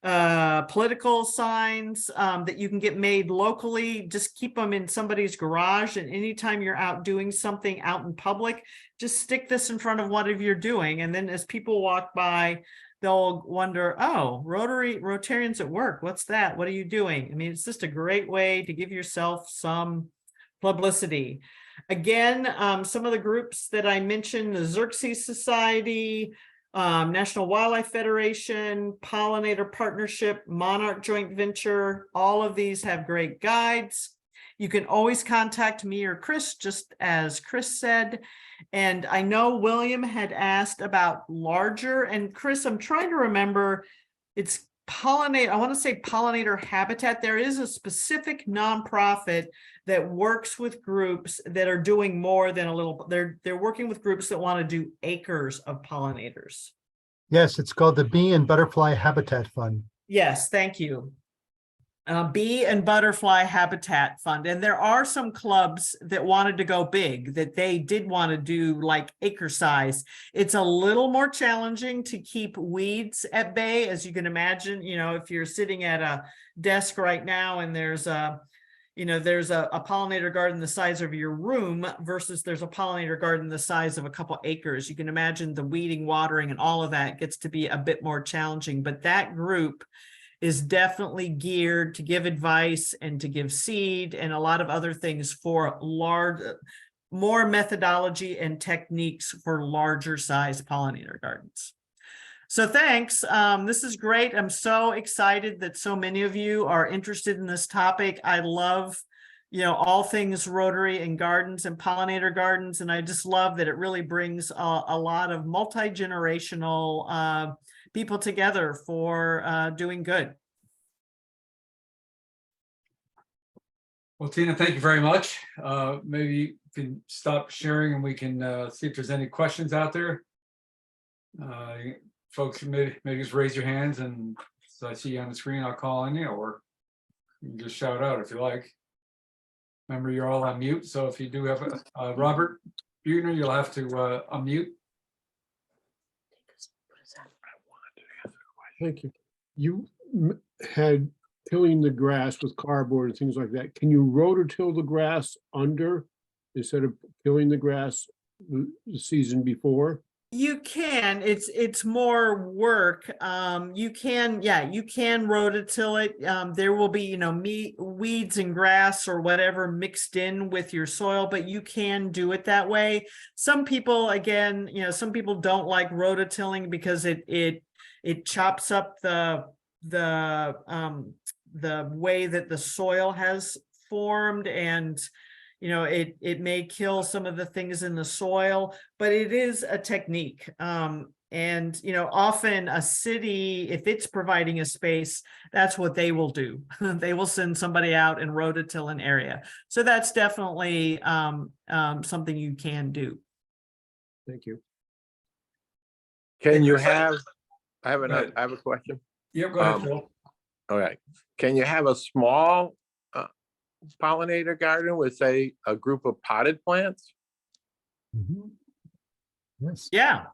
S6: political signs that you can get made locally. Just keep them in somebody's garage, and anytime you're out doing something out in public, just stick this in front of whatever you're doing. And then as people walk by, they'll wonder, oh, Rotarians at work, what's that? What are you doing? I mean, it's just a great way to give yourself some publicity. Again, some of the groups that I mentioned, the Xerxes Society, National Wildlife Federation, Pollinator Partnership, Monarch Joint Venture, all of these have great guides. You can always contact me or Chris, just as Chris said. And I know William had asked about larger, and Chris, I'm trying to remember, it's pollinator, I want to say Pollinator Habitat. There is a specific nonprofit that works with groups that are doing more than a little, they're working with groups that want to do acres of pollinators.
S2: Yes, it's called the Bee and Butterfly Habitat Fund.
S6: Yes, thank you. Bee and Butterfly Habitat Fund. And there are some clubs that wanted to go big, that they did want to do like acre size. It's a little more challenging to keep weeds at bay, as you can imagine. You know, if you're sitting at a desk right now and there's a pollinator garden the size of your room versus there's a pollinator garden the size of a couple acres, you can imagine the weeding, watering, and all of that gets to be a bit more challenging. But that group is definitely geared to give advice and to give seed and a lot of other things for more methodology and techniques for larger size pollinator gardens. So thanks. This is great. I'm so excited that so many of you are interested in this topic. I love, all things Rotary and gardens and pollinator gardens. And I just love that it really brings a lot of multi-generational people together for doing good.
S1: Well, Tina, thank you very much. Maybe you can stop sharing and we can see if there's any questions out there. Folks, maybe just raise your hands, and so I see you on the screen, I'll call on you, or you can just shout out if you like. Remember, you're all on mute, so if you do have Robert Buechner, you'll have to unmute.
S7: Thank you. You had tilling the grass with cardboard and things like that. Can you rototill the grass under instead of tilling the grass the season before?
S6: You can. It's more work. You can rototill it. There will be, weeds and grass or whatever mixed in with your soil, but you can do it that way. Some people, again, some people don't like rototilling because it chops up the way that the soil has formed, and it may kill some of the things in the soil, but it is a technique. And often a city, if it's providing a space, that's what they will do. They will send somebody out and rototill an area. So that's definitely something you can do.
S7: Thank you.
S8: Can you have, I have a question.
S1: Yeah, go ahead, Phil.
S8: All right. Can you have a small pollinator garden with, say, a group of potted plants?
S2: Yes.
S6: Yeah.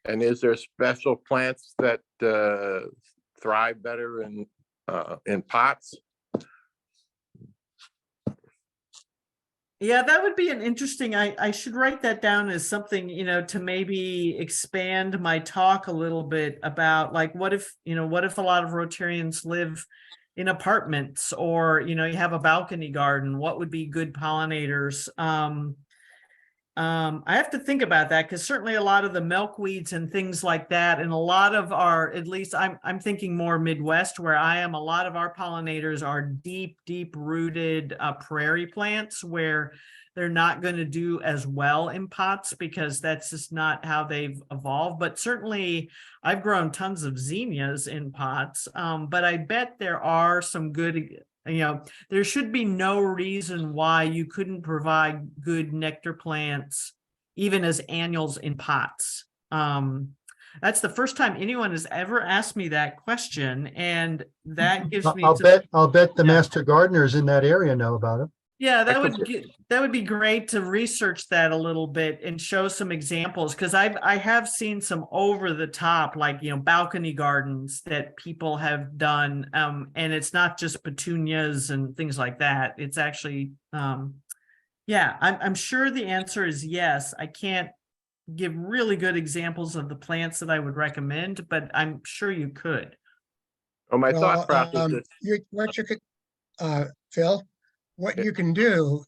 S8: And is there special plants that thrive better in pots?
S6: Yeah, that would be an interesting, I should write that down as something, to maybe expand my talk a little bit about, like, what if a lot of Rotarians live in apartments, or, you have a balcony garden, what would be good pollinators? I have to think about that because certainly a lot of the milkweeds and things like that, and a lot of our, at least I'm thinking more Midwest where I am, a lot of our pollinators are deep rooted prairie plants where they're not going to do as well in pots because that's just not how they've evolved. But certainly I've grown tons of zinnias in pots, but I bet there are some good, there should be no reason why you couldn't provide good nectar plants, even as annuals in pots. That's the first time anyone has ever asked me that question. And that gives me,
S2: I'll bet the
S6: Yeah.
S2: master gardeners in that area know about it.
S6: yeah, that
S8: could-
S6: would be great to research that a little bit and show some examples because I have seen some over the top, like balcony gardens that people have done, and it's not just petunias and things like that. It's actually yeah, I'm sure the answer is yes. I can't give really good examples of the plants that I would recommend, but I'm sure you could.
S8: Well, my
S9: Well,
S8: thought process is,
S9: what you could, Phil, what you can do,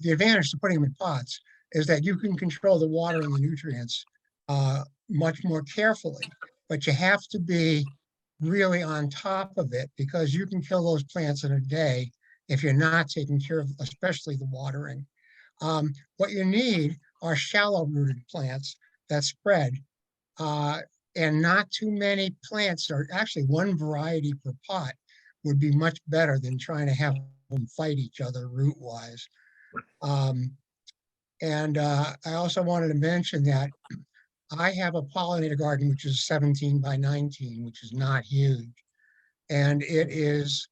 S9: the advantage to putting them in pots is that you can control the water and the nutrients much more carefully, but you have to be really on top of it because you can kill those plants in a day if you're not taking care of, especially the watering. What you need are shallow rooted plants that spread and not too many plants, or actually one variety per pot would be much better than trying to have them fight each other root wise. I also wanted to mention that I have a pollinator garden, which is 17 by 19, which is not huge. And it is,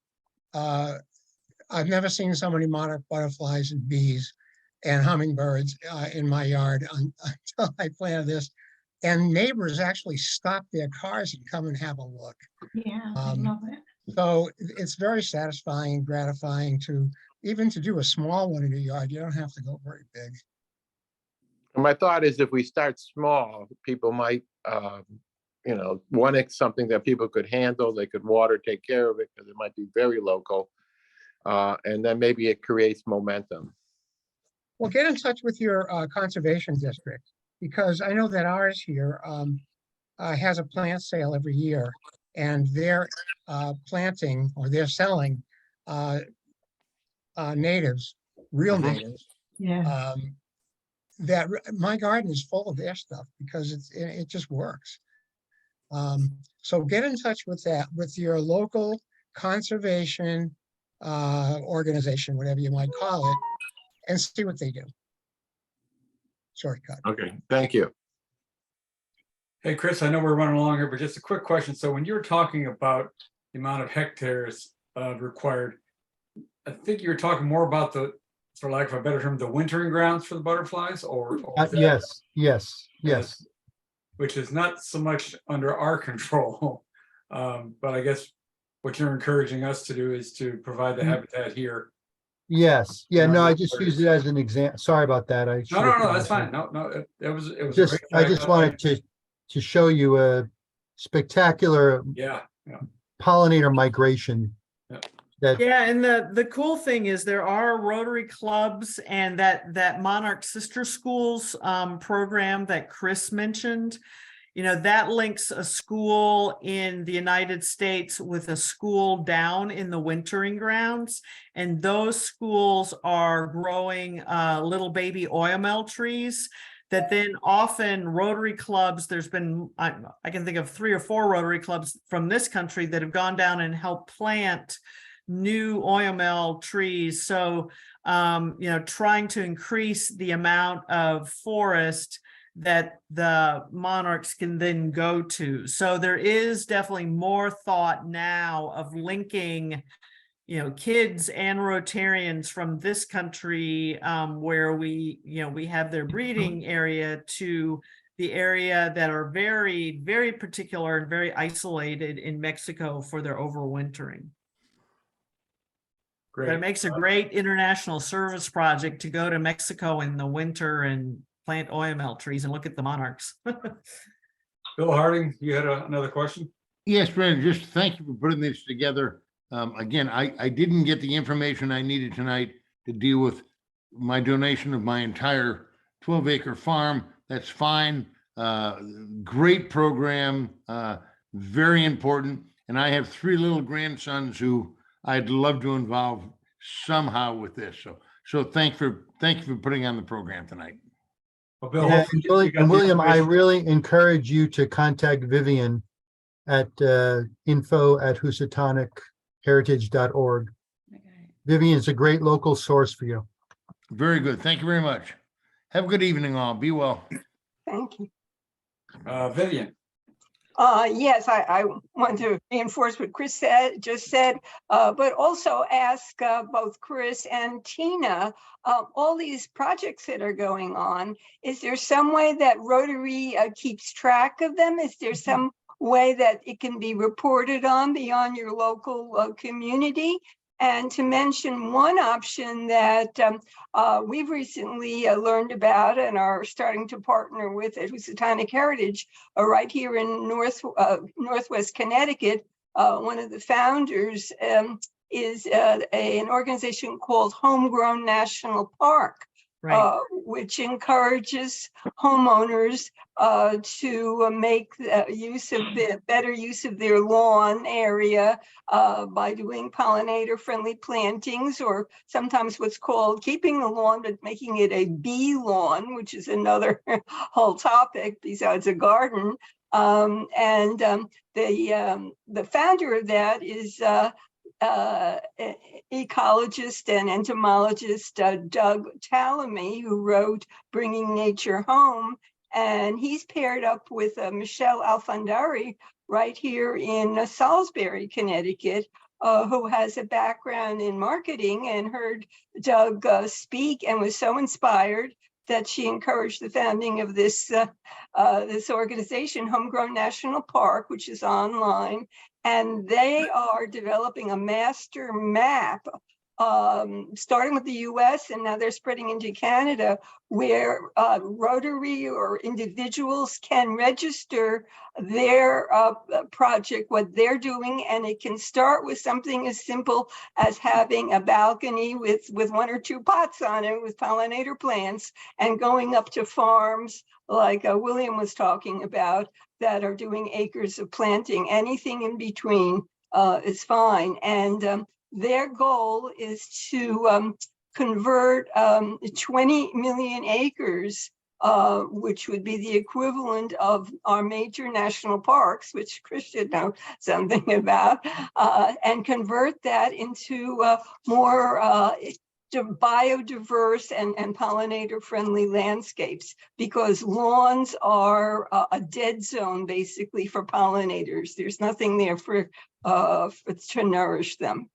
S9: I've never seen so many monarch butterflies and bees and hummingbirds in my yard until I planted this. And neighbors actually stop their cars and come and have a look.
S10: Yeah, I love it.
S9: So it's very satisfying and gratifying to even to do a small one in your yard. You don't have to go very big.
S8: my thought is if we start small, people might, one, it's something that people could handle, they could water, take care of it, because it might be very local. And then maybe it creates momentum.
S9: Well, get in touch with your conservation district because I know that ours here has a plant sale every year and they're planting or they're selling natives, real natives.
S10: Yeah.
S9: That my garden is full of their stuff because it just works. So get in touch with your local conservation organization, whatever you might call it, and see what they do. Shortcut.
S8: Okay, thank you.
S1: Hey, Chris, I know we're running along here, but just a quick question. So when you're talking about the amount of hectares required, I think you were talking more about the, for lack of a better term, the wintering grounds for the butterflies, or
S2: Yes.
S1: which is not so much under our control. But I guess what you're encouraging us to do is to provide the habitat here.
S2: Yes. Yeah,
S1: No,
S2: no, I
S1: no
S2: just
S1: worries.
S2: used it as an example. Sorry about that.
S1: No, that's fine. No, it was. a
S2: Just,
S1: great
S2: I
S1: fact.
S2: just wanted to show you a spectacular
S1: Yeah,
S2: pollinator migration.
S1: Yeah.
S2: That,
S6: Yeah, and the cool thing is there are Rotary clubs and that Monarch Sister Schools program that Chris mentioned. That links a school in the United States with a school down in the wintering grounds. And those schools are growing little baby oyamel trees that then often Rotary clubs, there's been, I can think of 3 or 4 Rotary clubs from this country that have gone down and helped plant new oyamel trees. So, trying to increase the amount of forest that the monarchs can then go to. So there is definitely more thought now of linking, kids and Rotarians from this country where we have their breeding area to the area that are very, very particular and very isolated in Mexico for their overwintering. But it
S1: great.
S6: makes a great international service project to go to Mexico in the winter and plant oyamel trees and look at the monarchs.
S1: Bill Harding, you had another question?
S4: Yes, Brandon, just thank you for putting this together. Again, I didn't get the information I needed tonight to deal with my donation of my entire 12-acre farm, that's fine. Great program, very important. And I have 3 little grandsons who I'd love to involve somehow with this. So thank you for putting on the program tonight.
S1: Well, Bill,
S2: And
S1: hopefully you got the
S2: William, I
S1: information.
S2: really encourage you to contact Vivian at info@housatonicheritage.org. Vivian's a great local source for you.
S4: Very good. Thank you very much. Have a good evening, all. Be well.
S5: Thank you.
S1: Vivian,
S5: Yes, I want to reinforce what Chris just said, but also ask both Chris and Tina, all these projects that are going on, is there some way that Rotary keeps track of them? Is there some way that it can be reported on beyond your local community? And to mention one option that we've recently learned about and are starting to partner with at Housatonic Heritage right here in Northwest Connecticut. One of the founders is an organization called Homegrown National Park,
S6: Right.
S5: which encourages homeowners to make better use of their lawn area by doing pollinator-friendly plantings, or sometimes what's called keeping the lawn but making it a bee lawn, which is another whole topic besides a garden. The founder of that is ecologist and entomologist Doug Tallamy, who wrote Bringing Nature Home. And he's paired up with Michelle Alfandari right here in Salisbury, Connecticut, who has a background in marketing, and heard Doug speak and was so inspired that she encouraged the founding of this organization, Homegrown National Park, which is online. And they are developing a master map, starting with the US, and now they're spreading into Canada, where Rotary or individuals can register their project, what they're doing. And it can start with something as simple as having a balcony with 1 or 2 pots on it with pollinator plants, and going up to farms like William was talking about, that are doing acres of planting. Anything in between is fine. And their goal is to convert 20 million acres, which would be the equivalent of our major national parks, which Chris should know something about, and convert that into more biodiverse and pollinator-friendly landscapes, because lawns are a dead zone basically for pollinators. There's nothing there for to nourish them.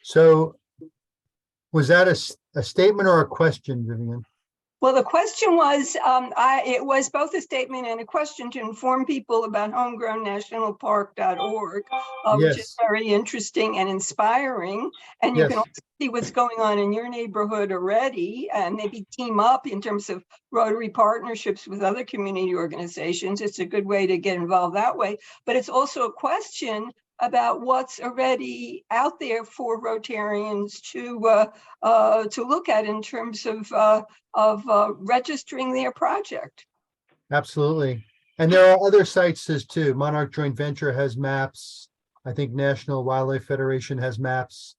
S2: So was that a statement or a question, Vivian?
S5: Well, the question was, it was both a statement and a question to inform people about homegrownnationalpark.org, which is
S2: Yes.
S5: very interesting and inspiring. And you
S2: Yes.
S5: can also see what's going on in your neighborhood already, and maybe team up in terms of Rotary partnerships with other community organizations. It's a good way to get involved that way. But it's also a question about what's already out there for Rotarians to look at in terms of registering their project.
S2: Absolutely. And there are other sites as too. Monarch Joint Venture has maps. I think National Wildlife Federation has maps.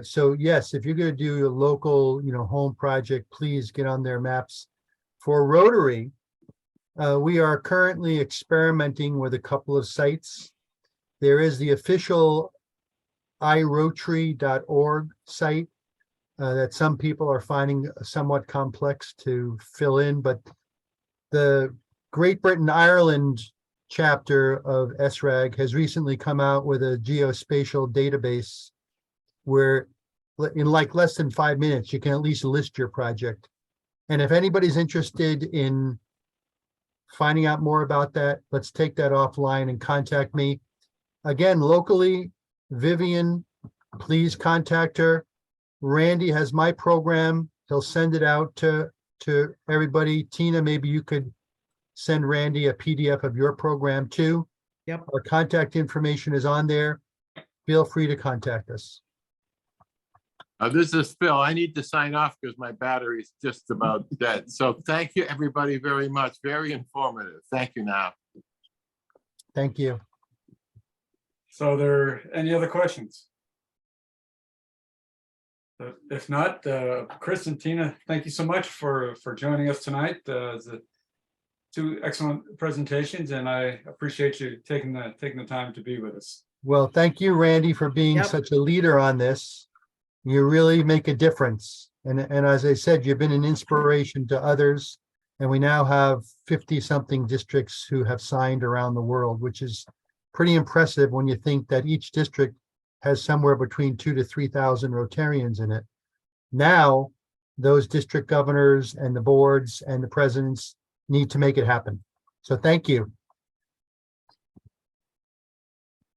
S2: So yes, if you're going to do a local, home project, please get on their maps. For Rotary, we are currently experimenting with a couple of sites. There is the official irotary.org site that some people are finding somewhat complex to fill in, but the Great Britain Ireland chapter of SRAG has recently come out with a geospatial database where in like less than 5 minutes, you can at least list your project. And if anybody's interested in finding out more about that, let's take that offline and contact me. Again, locally, Vivian, please contact her. Randy has my program. He'll send it out to everybody. Tina, maybe you could send Randy a PDF of your program too.
S6: Yep.
S2: Our contact information is on there. Feel free to contact us.
S8: This is Phil. I need to sign off because my battery's just about dead. So thank you, everybody, very much. Very informative. Thank you now.
S2: Thank you.
S1: So are there any other questions? If not, Chris and Tina, thank you so much for joining us tonight. Two excellent presentations, and I appreciate you taking the time to be with us.
S2: Well, thank you, Randy, for being
S6: Yep.
S2: such a leader on this. You really make a difference. And as I said, you've been an inspiration to others. And we now have 50-something districts who have signed around the world, which is pretty impressive when you think that each district has somewhere between 2,000 to 3,000 Rotarians in it. Now, those district governors and the boards and the presidents need to make it happen. So thank you.